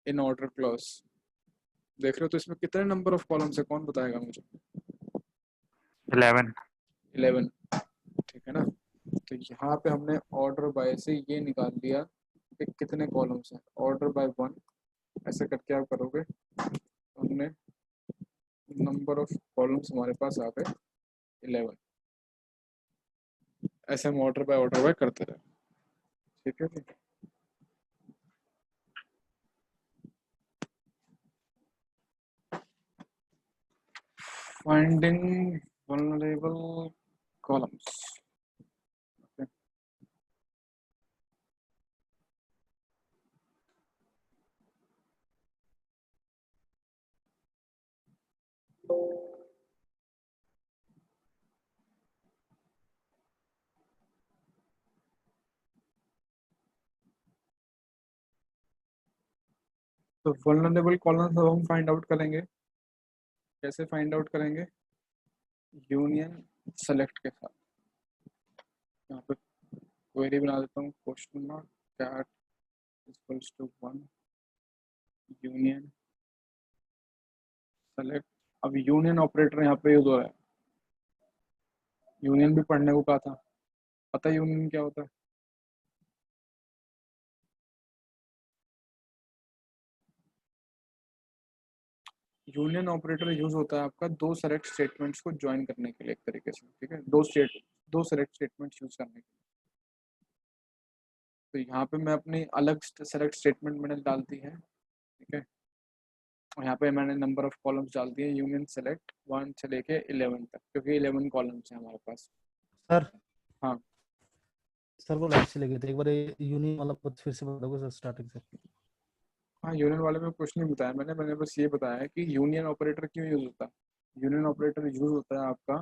in order clause. देख रहे हो, तो इसमें कितने नंबर ऑफ कॉलम्स है, कौन बताएगा मुझे? 11। 11, ठीक है ना। तो यहाँ पे हमने ऑर्डर बाय से ये निकाल दिया कि कितने कॉलम्स हैं। ऑर्डर बाय 1 ऐसे करके आप करोगे, हमने नंबर ऑफ कॉलम्स हमारे पास आ गए 11। ऐसे हम ऑर्डर बाय करते रहे, ठीक है। फाइंडिंग वल्नरेबल कॉलम्स, तो वल्नरेबल कॉलम्स अब हम फाइंड आउट करेंगे। कैसे फाइंड आउट करेंगे? यूनियन सेलेक्ट के साथ। यहाँ पे क्वेरी बना देता हूँ, question mark cat equals to 1 union select. अब यूनियन ऑपरेटर यहाँ पे यूज हो रहा है। यूनियन भी पढ़ने को कहा था, पता है यूनियन क्या होता है? यूनियन ऑपरेटर यूज होता है आपका दो सेलेक्ट स्टेटमेंट्स को ज्वाइन करने के लिए, एक तरीके से, ठीक है। दो सेलेक्ट स्टेटमेंट्स यूज करने के लिए। तो यहाँ पे मैं अपनी अलग सेलेक्ट स्टेटमेंट मैंने डाल दी है, ठीक है। और यहाँ पे मैंने नंबर ऑफ कॉलम्स डाल दिए यूनियन सेलेक्ट 1 से लेके 11 तक, क्योंकि 11 कॉलम्स हैं हमारे पास। सर हाँ सर वो लाइट चले गए थे, एक बार यूनियन वाला फिर से बताओगे सर स्टार्टिंग से। हाँ, यूनियन वाले में कुछ नहीं बताया मैंने बस ये बताया है कि यूनियन ऑपरेटर क्यों यूज होता है। यूनियन ऑपरेटर यूज होता है आपका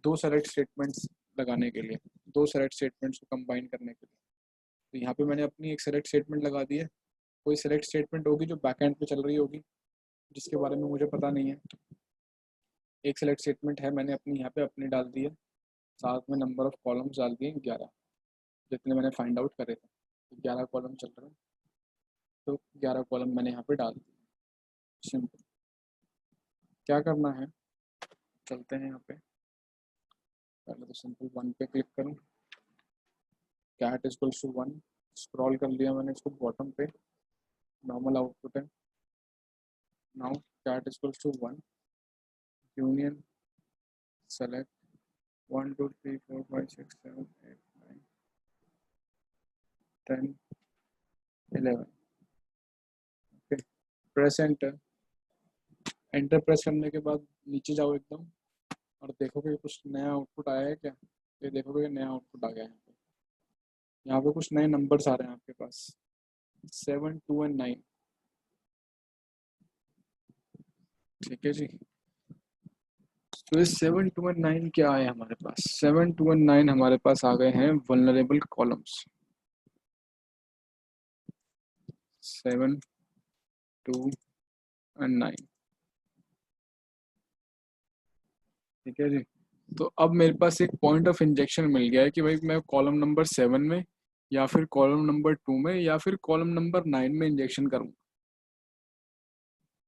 दो सेलेक्ट स्टेटमेंट्स लगाने के लिए, दो सेलेक्ट स्टेटमेंट्स को कंबाइन करने के लिए। तो यहाँ पे मैंने अपनी एक सेलेक्ट स्टेटमेंट लगा दी है। कोई सेलेक्ट स्टेटमेंट होगी जो बैकएंड पे चल रही होगी, जिसके बारे में मुझे पता नहीं है। एक सेलेक्ट स्टेटमेंट है, मैंने अपनी यहाँ पे अपनी डाल दी है, साथ में नंबर ऑफ कॉलम्स डाल दिए 11, जितने मैंने फाइंड आउट करे थे। 11 कॉलम चल रहे हैं, तो 11 कॉलम मैंने यहाँ पे डाल दिए। सिंपल। क्या करना है, चलते हैं यहाँ पे। पहले तो सिंपल 1 पे क्लिक करूँ, कैट इक्वल्स टू 1, स्क्रॉल कर लिया मैंने इसको बॉटम पे, नॉर्मल आउटपुट है। Now cat equals to 1 union select 1 2 3 4 5 6 7 8 9 10 11. Okay, press enter. Enter press करने के बाद नीचे जाओ एकदम और देखोगे कुछ नया आउटपुट आया है क्या। ये देखोगे नया आउटपुट आ गया है। यहाँ पे कुछ नए नंबर्स आ रहे हैं आपके पास, 7 2 और 9। ठीक है जी। तो ये 7 2 और 9 क्या है हमारे पास? 7 2 और 9 हमारे पास आ गए हैं वल्नरेबल कॉलम्स। 7 2 और 9। ठीक है जी। तो अब मेरे पास एक पॉइंट ऑफ इंजेक्शन मिल गया है कि भाई मैं कॉलम नंबर 7 में या फिर कॉलम नंबर 2 में या फिर कॉलम नंबर 9 में इंजेक्शन करूँ।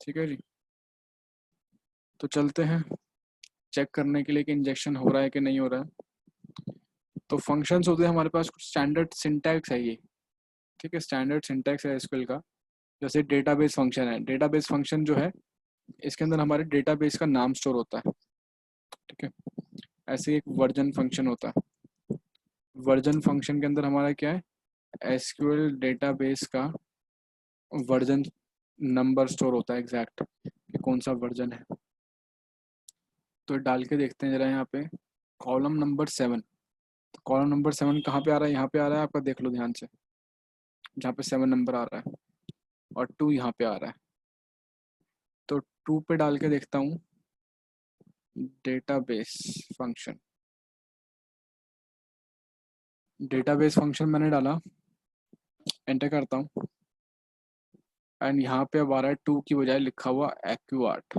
ठीक है जी। तो चलते हैं चेक करने के लिए कि इंजेक्शन हो रहा है कि नहीं हो रहा है। तो फंक्शंस होते हैं हमारे पास, कुछ स्टैंडर्ड सिंटैक्स है ये। ठीक है, स्टैंडर्ड सिंटैक्स है एसक्यूएल का। जैसे डेटाबेस फंक्शन है, डेटाबेस फंक्शन जो है इसके अंदर हमारे डेटाबेस का नाम स्टोर होता है। ठीक है, ऐसे एक वर्जन फंक्शन होता है। वर्जन फंक्शन के अंदर हमारा क्या है, एसक्यूएल डेटाबेस का वर्जन नंबर स्टोर होता है, एग्जैक्ट कि कौन सा वर्जन है। तो डाल के देखते हैं जरा यहाँ पे कॉलम नंबर 7। तो कॉलम नंबर 7 कहाँ पे आ रहा है? यहाँ पे आ रहा है आपका, देख लो ध्यान से, जहाँ पे 7 नंबर आ रहा है, और 2 यहाँ पे आ रहा है। तो 2 पे डाल के देखता हूँ डेटाबेस फंक्शन। डेटाबेस फंक्शन मैंने डाला, एंटर करता हूँ, एंड यहाँ पे अब आ रहा है 2 की बजाय लिखा हुआ एक्यूआर्ट।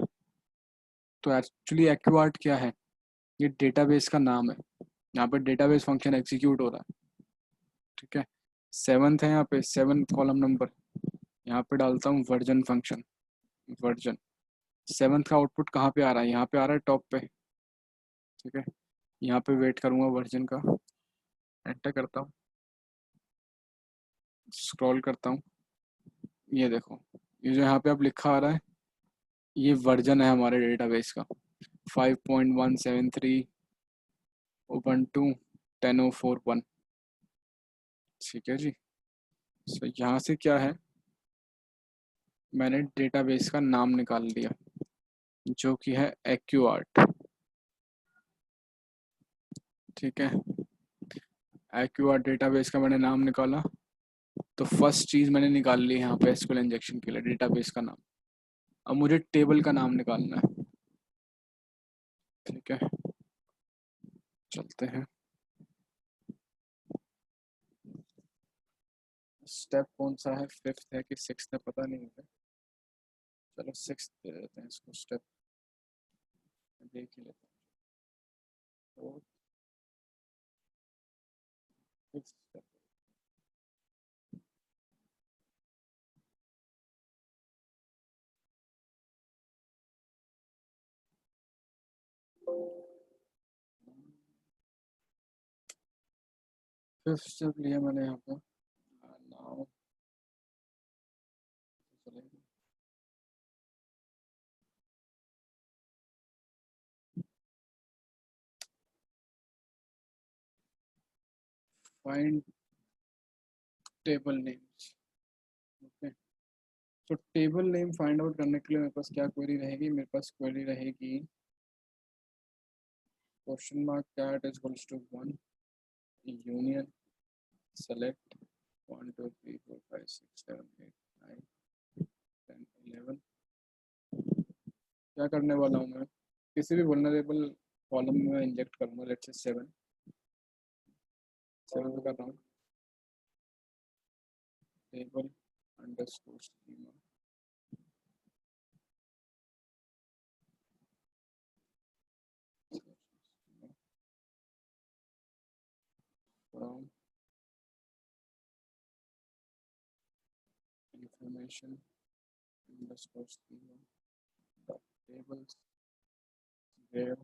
तो एक्चुअली एक्यूआर्ट क्या है? ये डेटाबेस का नाम है। यहाँ पे डेटाबेस फंक्शन एग्जीक्यूट हो रहा है। ठीक है, 7th है यहाँ पे, 7th कॉलम नंबर। यहाँ पे डालता हूँ वर्जन फंक्शन, वर्जन। 7th का आउटपुट कहाँ पे आ रहा है? यहाँ पे आ रहा है टॉप पे। ठीक है, यहाँ पे वेट करूँगा वर्जन का, एंटर करता हूँ, स्क्रॉल करता हूँ, ये देखो ये जो यहाँ पे अब लिखा आ रहा है ये वर्जन है हमारे डेटाबेस का, 5.173 उबंटू 10.04.1। ठीक है जी। सो यहाँ से क्या है, मैंने डेटाबेस का नाम निकाल लिया जो कि है एक्यूआर्ट। ठीक है, एक्यूआर्ट डेटाबेस का मैंने नाम निकाला। तो फर्स्ट चीज़ मैंने निकाल ली यहाँ पे एसक्यूएल इंजेक्शन के लिए, डेटाबेस का नाम। अब मुझे टेबल का नाम निकालना है। ठीक है, चलते हैं। स्टेप कौन सा है, 5th है कि 6th है पता नहीं मुझे। चलो 6th दे देते हैं इसको स्टेप, देख ही लेते हैं। तो 6th step, फिफ्थ स्टेप लिया मैंने यहाँ पे। नाउ चलेगा, फाइंड टेबल नेम्स। ओके, तो टेबल नेम फाइंड आउट करने के लिए मेरे पास क्या क्वेरी रहेगी? मेरे पास क्वेरी रहेगी question mark cat is equals to 1 union select 1 2 3 4 5 6 7 8 9 10 11। क्या करने वाला हूँ मैं, किसी भी वल्नरेबल कॉलम में इंजेक्ट करूँगा, लेट्स से 7 पे कर रहा हूँ, table underscore schema from information underscore schema dot tables where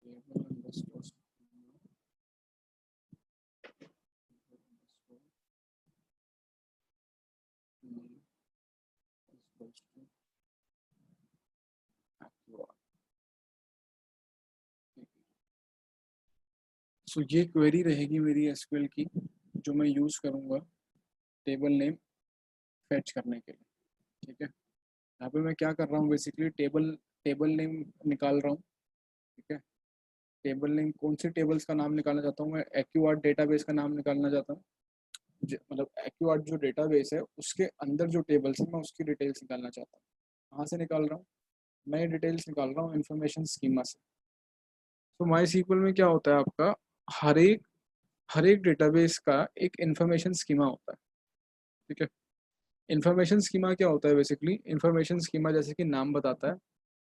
table underscore schema underscore name is equals to so ये क्वेरी रहेगी मेरी एसक्यूएल की जो मैं यूज़ करूँगा टेबल नेम फैच करने के लिए। ठीक है, यहाँ पे मैं क्या कर रहा हूँ, बेसिकली टेबल टेबल नेम निकाल रहा हूँ। ठीक है, टेबल नेम कौन सी टेबल्स का नाम निकालना चाहता हूँ मैं, एक्यूआर्ट डेटाबेस का नाम निकालना चाहता हूँ। मतलब एक्यूआर्ट जो डेटाबेस है उसके अंदर जो टेबल्स है मैं उसकी डिटेल्स निकालना चाहता हूँ। कहाँ से निकाल रहा हूँ मैं, ये डिटेल्स निकाल रहा हूँ इन्फॉर्मेशन स्कीमा से। तो माई सीक्वल में क्या होता है आपका, हर एक डेटाबेस का एक इन्फॉर्मेशन स्कीमा होता है। ठीक है, इन्फॉर्मेशन स्कीमा क्या होता है, बेसिकली इन्फॉर्मेशन स्कीमा जैसे कि नाम बताता है,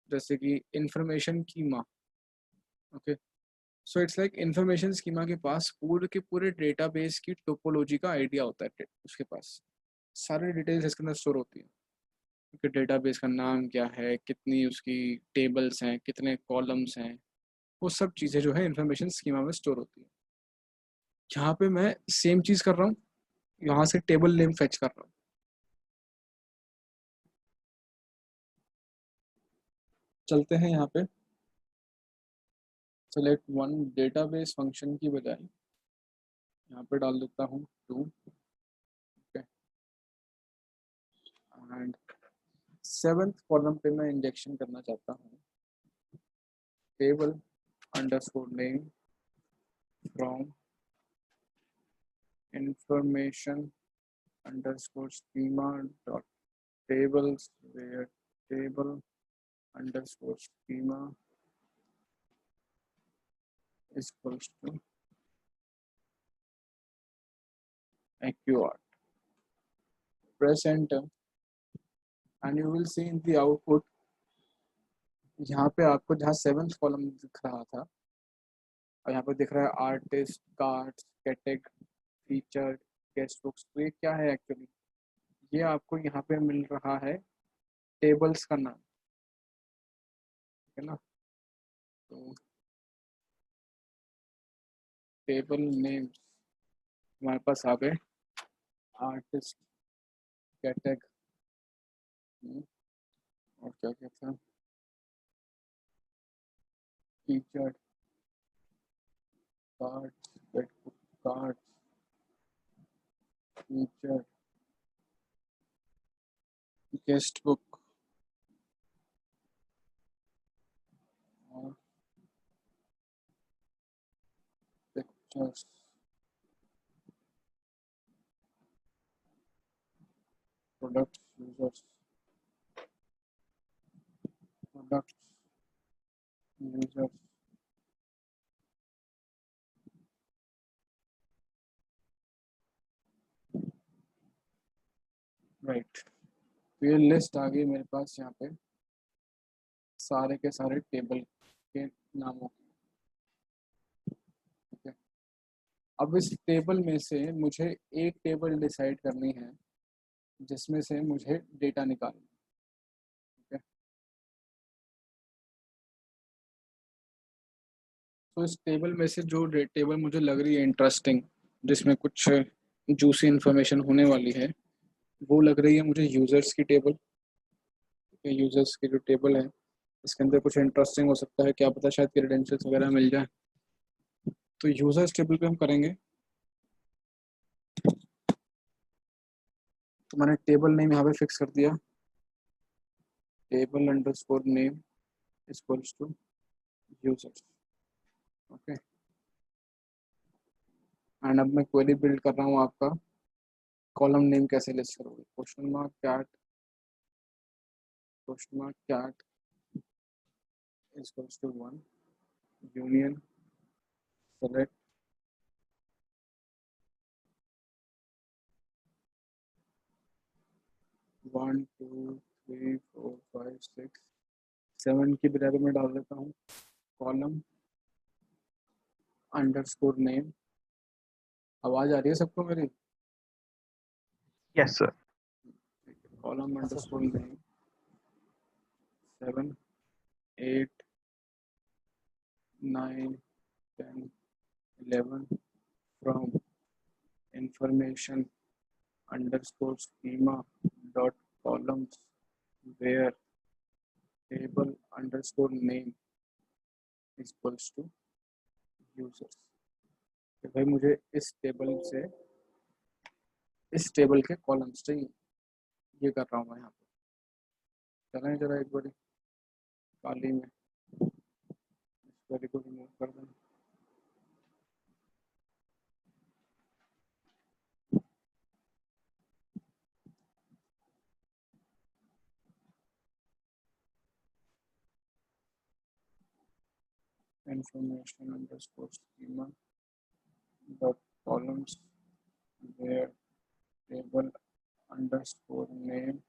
जैसे कि information keema. Okay, so it's like information schema के पास पूरे के पूरे डेटाबेस की टोपोलॉजी का आइडिया होता है, उसके पास सारी डिटेल्स इसके अंदर स्टोर होती है कि डेटाबेस का नाम क्या है, कितनी उसकी टेबल्स हैं, कितने कॉलम्स हैं, वो सब चीज़ें जो है इन्फॉर्मेशन स्कीमा में स्टोर होती है। यहाँ पे मैं सेम चीज़ कर रहा हूँ, यहाँ से टेबल नेम फेच कर रहा हूँ। चलते हैं यहाँ पे, सेलेक्ट वन, डेटाबेस फंक्शन की बजाय यहाँ पे डाल देता हूँ टू। एंड सेवंथ कॉलम पे मैं इंजेक्शन करना चाहता हूँ table underscore name from information underscore schema dot tables where table underscore schema is equals to accurate. Press enter and you will see in the output, यहाँ पे आपको जहाँ seventh column दिख रहा था और यहाँ पे दिख रहा है आर्टिस्ट, कार्ड्स, कैटेग, फीचर, गेस्ट बुक्स, तो ये क्या है एक्चुअली, ये आपको यहाँ पे मिल रहा है टेबल्स का नाम। है ना, तो टेबल नेम्स हमारे पास आ गए, आर्टिस्ट, कैटेग और क्या क्या था, feature, cards, guest cards, feature, guest book और pictures, products, users, products, users, right. तो ये लिस्ट आ गई मेरे पास यहाँ पे सारे के सारे टेबल के नामों की। ठीक है, अब इस टेबल में से मुझे एक टेबल डिसाइड करनी है जिसमें से मुझे डेटा निकालना। ठीक है, तो इस टेबल में से जो टेबल मुझे लग रही है इंटरेस्टिंग, जिसमें कुछ जूसी इंफॉर्मेशन होने वाली है, वो लग रही है मुझे यूजर्स की टेबल। यूजर्स की जो टेबल है इसके अंदर कुछ इंटरेस्टिंग हो सकता है, क्या पता शायद क्रेडेंशियल्स वगैरह मिल जाए। तो यूजर्स टेबल पे हम करेंगे, तो मैंने टेबल नेम यहाँ पे फिक्स कर दिया, table underscore name equals to users. Okay, and अब मैं क्वेरी बिल्ड कर रहा हूँ, आपका कॉलम नेम कैसे लिस्ट करोगे, question mark cat equals to 1 union select one two three four five six 7 की बजाय मैं डाल देता हूँ कॉलम अंडरस्कोर नेम। आवाज आ रही है सबको मेरी? Yes sir. Column underscore name 7 8 9 10 11 from information underscore schema dot columns where table underscore name equals to users. तो भाई मुझे इस टेबल से इस टेबल के कॉलम्स चाहिए, ये कर रहा हूँ मैं यहाँ पे। चलें जरा एक बारी काली में इस वाली को रिमूव कर दें। Information underscore schema dot columns where table underscore name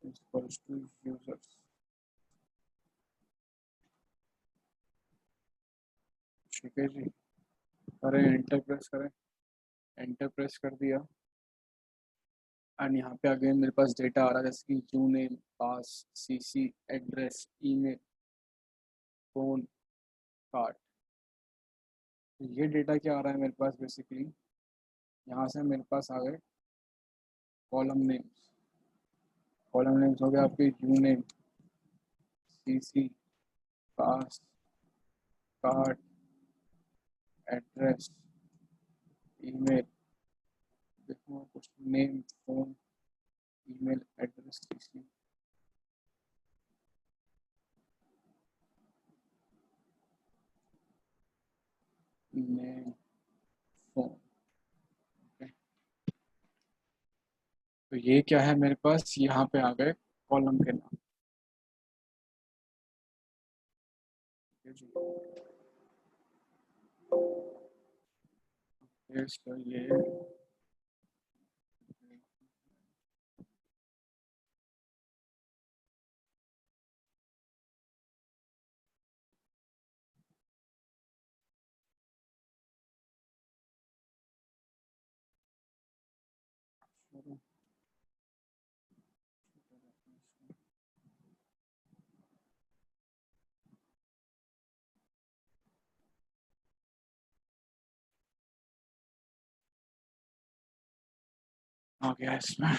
is equals to users। ठीक है जी, करें एंटर प्रेस करें, एंटर प्रेस कर दिया एंड यहाँ पे अगेन मेरे पास डेटा आ रहा है जैसे कि you name, pass, CC, address, email, phone, card. ये डेटा क्या आ रहा है मेरे पास बेसिकली, यहाँ से मेरे पास आ गए कॉलम नेम्स। कॉलम नेम्स हो गए आपके you name, CC, pass, card, address, email, देखो कुछ name, phone, email, address, CC, name, phone. तो ये क्या है मेरे पास, यहाँ पे आ गए कॉलम के नाम। ये आ गया इसमें,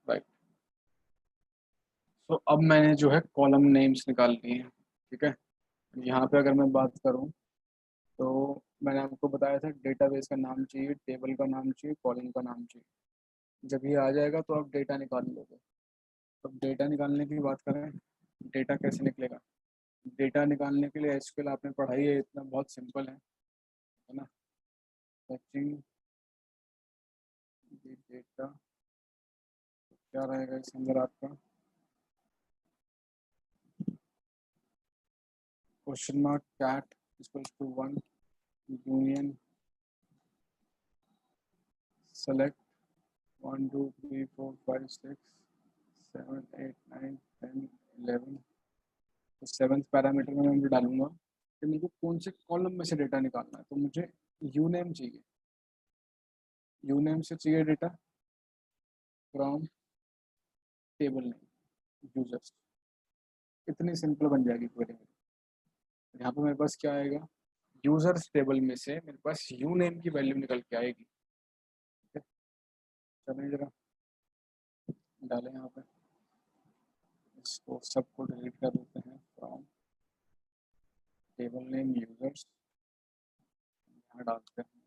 राइट। तो अब मैंने जो है कॉलम नेम्स निकाल लिए हैं, ठीक है। यहाँ पे अगर मैं बात करूँ तो मैंने आपको बताया था डेटाबेस का नाम चाहिए, टेबल का नाम चाहिए, कॉलम का नाम चाहिए। जब ये आ जाएगा तो आप डेटा निकाल लोगे। तो डेटा निकालने की बात करें, डेटा कैसे निकलेगा। डेटा निकालने के लिए एसक्यूएल आपने पढ़ाई है, इतना बहुत सिंपल है ना। सर्चिंग डेटा, क्या रहेगा इसके अंदर आपका, question mark cat equals to 1 union select 1 2 3 4 5 6 7 8 9 10 11। तो 7th पैरामीटर में मैं डालूंगा कि मुझे कौन से कॉलम में से डेटा निकालना है। तो मुझे यू नेम चाहिए, यू नेम से चाहिए data from table name users. इतनी सिंपल बन जाएगी क्वेरी मेरी। यहाँ पे मेरे पास क्या आएगा, यूजर्स टेबल में से मेरे पास यू नेम की वैल्यू निकल के आएगी। चलिए जरा डालें यहाँ पे, इसको सबको डिलीट कर देते हैं फ्रॉम टेबल नेम यूजर्स, यहाँ डालते हैं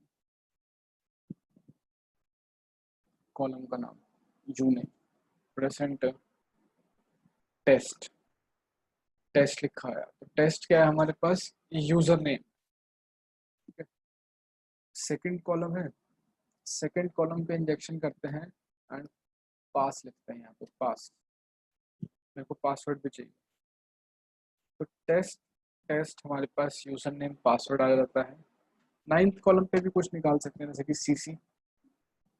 कॉलम का नाम uname, present test, test लिखा है। तो टेस्ट क्या है हमारे पास, यूजर नेम, ठीक है। सेकंड कॉलम है, सेकंड कॉलम पे इंजेक्शन करते हैं एंड पास लिखते हैं यहाँ पे, पास, मेरे को पासवर्ड भी चाहिए। तो टेस्ट, टेस्ट हमारे पास यूजर नेम पासवर्ड आ जाता है। 9th कॉलम पे भी कुछ निकाल सकते हैं जैसे कि सीसी,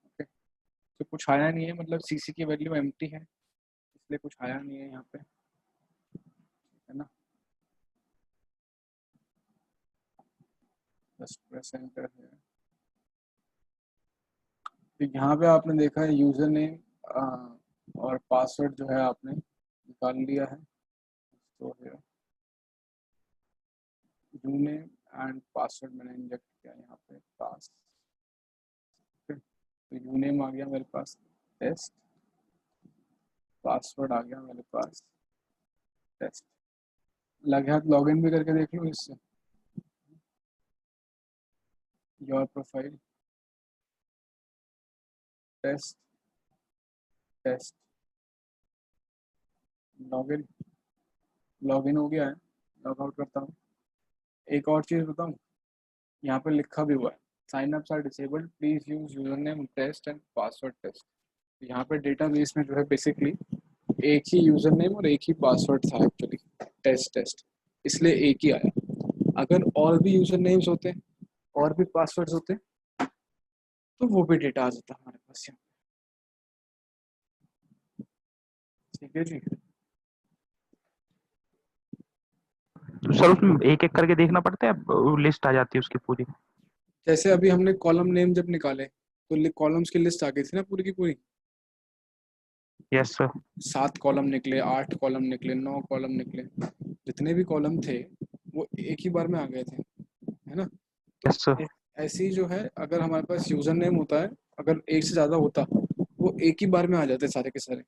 ओके। तो कुछ आया नहीं है, मतलब सीसी की वैल्यू एम्प्टी है इसलिए कुछ आया नहीं है यहाँ पे, है ना। बस प्रेस एंटर है। तो यहाँ पे आपने देखा है यूजर नेम और पासवर्ड जो है आपने निकाल लिया है। तो यू नेम एंड पासवर्ड मैंने इंजेक्ट किया यहाँ पे, पास, तो यू नेम आ गया मेरे पास टेस्ट, पासवर्ड आ गया मेरे पास टेस्ट। लगे हाथ लॉग इन भी करके देख लो इससे, your profile, test, test, log in, log in हो गया है, लॉग आउट करता हूँ। एक और चीज़ बताऊँ, यहाँ पे लिखा भी हुआ है sign ups are disabled, please use user name test and password test. यहाँ पे डेटाबेस में जो है बेसिकली एक ही यूजर नेम और एक ही पासवर्ड था एक्चुअली, टेस्ट टेस्ट, इसलिए एक ही आया। अगर और भी यूजर नेम्स होते और भी पासवर्ड्स होते तो वो भी डेटा आ जाता हमारे पास यहाँ। ठीक है जी। तो सर उसमें एक एक करके देखना पड़ता है, लिस्ट आ जाती है उसकी पूरी? जैसे अभी हमने कॉलम नेम जब निकाले तो कॉलम्स की लिस्ट आ गई थी ना पूरी की पूरी, यस सर। 7 कॉलम निकले, 8 कॉलम निकले, 9 कॉलम निकले, जितने भी कॉलम थे वो एक ही बार में आ गए थे, है ना। तो यस सर। ऐसे ही जो है अगर हमारे पास यूजर नेम होता है, अगर एक से ज़्यादा होता वो एक ही बार में आ जाते सारे के सारे।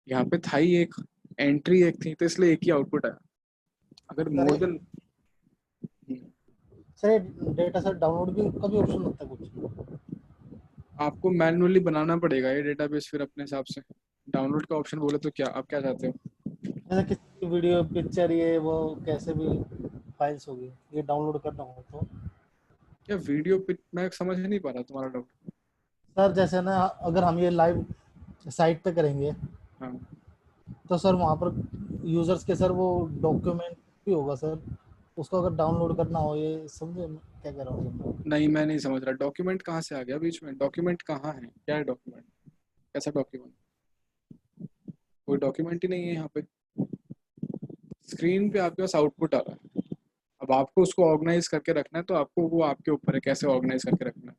यहाँ पे था ही एक, एंट्री एक थी तो इसलिए एक ही आउटपुट आया। अगर sir more than, sir data set download भी का भी ऑप्शन होता है कुछ? आपको मैन्युअली बनाना पड़ेगा ये डेटाबेस फिर अपने हिसाब से। डाउनलोड का ऑप्शन बोले तो क्या आप क्या चाहते हो? जैसे किसी वीडियो पिक्चर ये वो कैसे भी फाइल्स होगी ये डाउनलोड करना हो तो? या वीडियो मैं समझ नहीं पा रहा तुम्हारा डाउट। सर जैसे ना अगर हम ये लाइव साइट पे करेंगे हाँ, तो सर वहाँ पर यूजर्स के सर वो डॉक्यूमेंट भी होगा सर, उसको अगर डाउनलोड करना हो, ये समझे मैं क्या कह रहा हूँ सर? नहीं मैं नहीं समझ रहा, डॉक्यूमेंट कहाँ से आ गया बीच में? डॉक्यूमेंट कहाँ है, क्या है डॉक्यूमेंट, कैसा डॉक्यूमेंट? कोई डॉक्यूमेंट ही नहीं है यहाँ पे। स्क्रीन पे आपके पास आउटपुट आ रहा है, अब आपको उसको ऑर्गेनाइज करके रखना है तो आपको वो आपके ऊपर है कैसे ऑर्गेनाइज करके रखना है।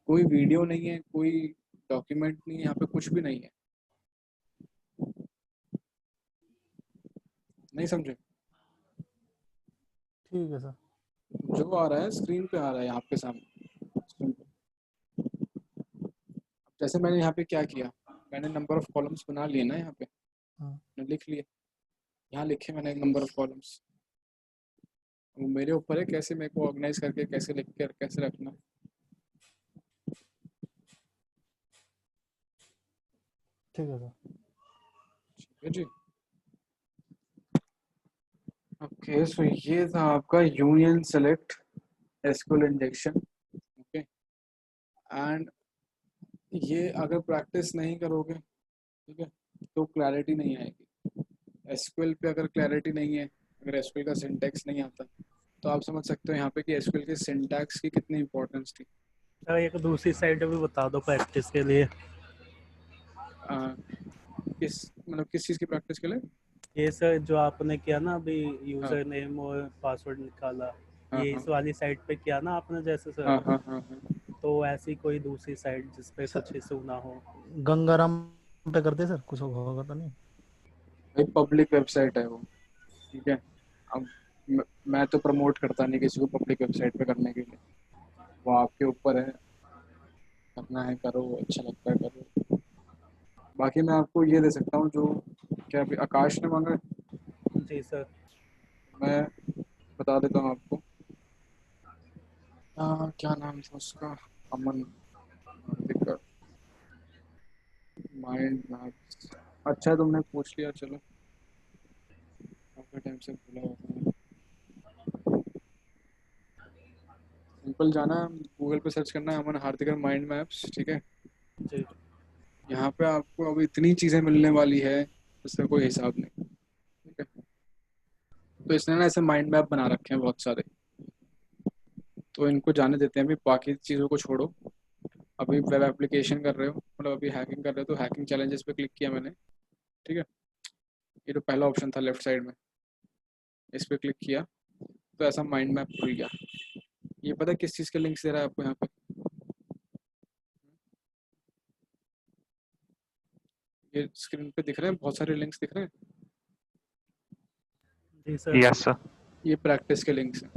कोई वीडियो नहीं है, कोई डॉक्यूमेंट नहीं है, यहाँ पे कुछ भी नहीं है। नहीं समझे? ठीक है सर। जो आ रहा है स्क्रीन पे आ रहा है आपके सामने स्क्रीन पे। जैसे मैंने यहाँ पे क्या किया, मैंने नंबर ऑफ कॉलम्स बना लिए ना यहाँ पे, हाँ मैंने लिख लिए, यहाँ लिखे मैंने नंबर ऑफ कॉलम्स। वो मेरे ऊपर है कैसे मेरे को ऑर्गेनाइज करके कैसे लिख कर कैसे रखना। ठीक है सर। ठीक है जी। ओके सो ये था आपका union select SQL injection. Okay, and ये अगर प्रैक्टिस नहीं करोगे, ठीक है, तो क्लैरिटी नहीं आएगी। एसक्यूएल पे अगर क्लैरिटी नहीं है, अगर एसक्यूएल का सिंटैक्स नहीं आता, तो आप समझ सकते हो यहाँ पे कि एसक्यूएल के सिंटैक्स की कितनी इंपॉर्टेंस थी। सर एक दूसरी साइड भी बता दो प्रैक्टिस के लिए। आ, किस मतलब किस चीज़ की प्रैक्टिस के लिए? ये सर जो आपने किया ना अभी, हाँ यूजर नेम और पासवर्ड निकाला, हाँ ये हाँ इस वाली साइट पे किया ना आपने जैसे हाँ सर, हाँ हाँ हाँ। तो ऐसी कोई दूसरी साइट जिस पे सर कुछ इशू ना हो? गंगाराम पे करते सर, कुछ होगा तो नहीं? भाई पब्लिक वेबसाइट है वो, ठीक है। अब मैं तो प्रमोट करता नहीं किसी को पब्लिक वेबसाइट पे करने के लिए, वो आपके ऊपर है, करना है करो, अच्छा लगता है करो। बाकी मैं आपको ये दे सकता हूँ जो, क्या अभी आकाश ने मांगा है? जी सर। मैं बता देता हूँ आपको। क्या नाम था उसका, अमन दिक्कत, माइंड मैप्स। अच्छा तुमने पूछ लिया, चलो काफी टाइम से भूला हुआ था। सिंपल जाना है, गूगल पे सर्च करना है अमन हार्दिकर माइंड मैप्स, ठीक है। जी यहाँ पे आपको अब इतनी चीज़ें मिलने वाली है उसका कोई हिसाब नहीं, ठीक है। तो इसने ना ऐसे माइंड मैप बना रखे हैं बहुत सारे, तो इनको जाने देते हैं, अभी बाकी चीज़ों को छोड़ो। अभी वेब एप्लीकेशन कर रहे हो, मतलब अभी हैकिंग कर रहे हो, तो हैकिंग चैलेंजेस पे क्लिक किया मैंने, ठीक है। ये जो पहला ऑप्शन था लेफ्ट साइड में, इस पे क्लिक किया तो ऐसा माइंड मैप खुल गया। ये पता है किस चीज़ के लिंक्स दे रहा है आपको यहाँ पे? ये स्क्रीन पे दिख रहे हैं बहुत सारे लिंक्स दिख रहे हैं, जी सर। Yes sir. ये प्रैक्टिस के लिंक्स हैं,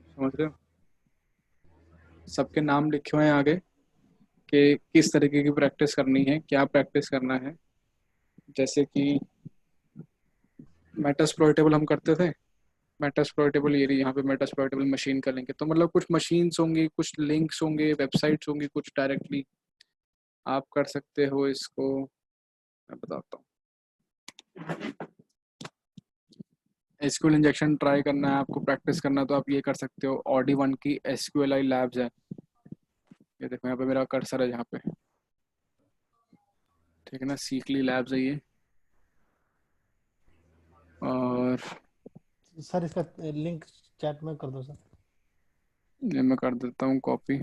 समझ रहे हो? सबके नाम लिखे हुए हैं आगे कि किस तरीके की प्रैक्टिस करनी है, क्या प्रैक्टिस करना है। जैसे कि मेटास्प्लॉइटेबल हम करते थे, मेटास्प्लॉइटेबल ये रही, यहाँ पे मेटास्प्लॉइटेबल मशीन का लिंक है, तो मतलब कुछ मशीन्स होंगी, कुछ लिंक्स होंगे, वेबसाइट्स होंगी, कुछ डायरेक्टली आप कर सकते हो इसको। मैं बताता हूँ, एसक्यूएल इंजेक्शन ट्राई करना है आपको, प्रैक्टिस करना है, तो आप ये कर सकते हो। ऑडी वन की एसक्यूएल आई लैब्स है, ये देखो यहाँ पे मेरा कर्सर है यहाँ पे, ठीक है ना, सीकली लैब्स है ये। और सर इसका लिंक चैट में कर दो सर। ये मैं कर देता हूँ कॉपी।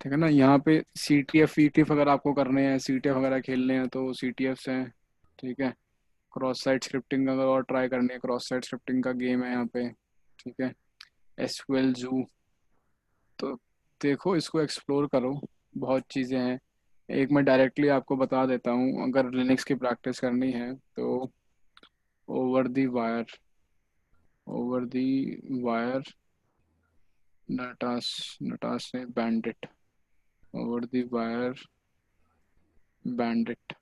ठीक है ना, यहाँ पे CTF ETF अगर आपको करने हैं, CTF वगैरह खेलने हैं तो CTFs हैं, ठीक है। क्रॉस साइट स्क्रिप्टिंग अगर और ट्राई करनी है, क्रॉस साइट स्क्रिप्टिंग का गेम है यहाँ पे, ठीक है। SQL जू, तो देखो इसको एक्सप्लोर करो, बहुत चीज़ें हैं। एक मैं डायरेक्टली आपको बता देता हूँ, अगर लिनक्स की प्रैक्टिस करनी है तो over the wire, over the wire Natas, Natas से Bandit, over the wire Bandit.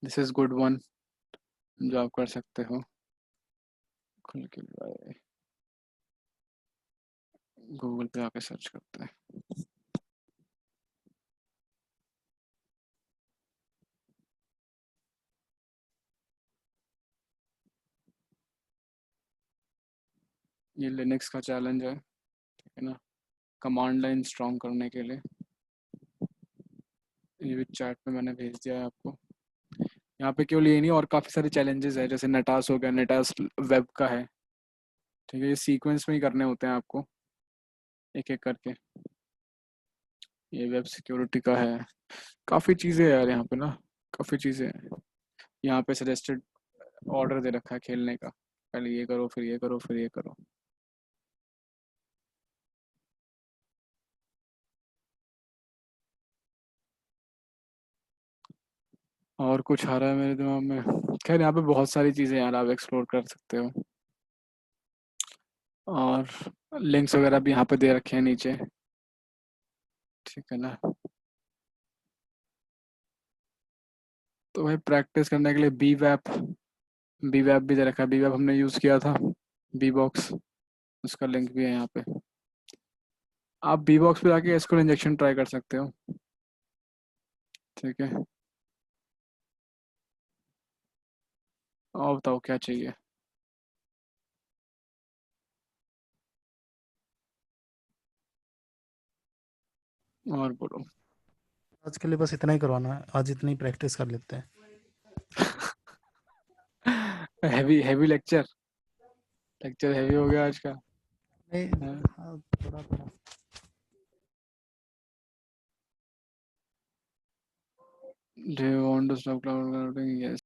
This is good one, जो आप कर सकते हो। खुल के गूगल पे आके सर्च करते हैं। ये लिनक्स का चैलेंज है, ठीक है ना, कमांड लाइन स्ट्रॉन्ग करने के लिए। ये भी चैट में मैंने भेज दिया है आपको। यहाँ पे केवल ये नहीं, और काफ़ी सारे चैलेंजेस है, जैसे नटास हो गया, नटास वेब का है, ठीक है। ये सीक्वेंस में ही करने होते हैं आपको, एक एक करके। ये वेब सिक्योरिटी का है, काफ़ी चीज़ें हैं यार यहाँ पे ना, काफ़ी चीज़ें हैं। यहाँ पे सजेस्टेड ऑर्डर दे रखा है खेलने का, पहले ये करो, फिर ये करो, फिर ये करो। और कुछ आ रहा है मेरे दिमाग में, खैर यहाँ पे बहुत सारी चीज़ें यार आप एक्सप्लोर कर सकते हो। और लिंक्स वगैरह भी यहाँ पे दे रखे हैं नीचे, ठीक है ना। तो भाई प्रैक्टिस करने के लिए बी वैप भी दे रखा है, बी वैप हमने यूज़ किया था, बी बॉक्स, उसका लिंक भी है यहाँ पे। आप बी बॉक्स पे जाके एसक्यूएल इंजेक्शन ट्राई कर सकते हो, ठीक है। और बताओ क्या चाहिए, और बोलो। आज के लिए बस इतना ही करवाना है, आज इतनी प्रैक्टिस कर लेते हैं। Heavy heavy lecture, lecture heavy हो गया आज का। नहीं, हाँ। हाँ, थोड़ा थोड़ा। Do you want to stop cloud computing? Yes.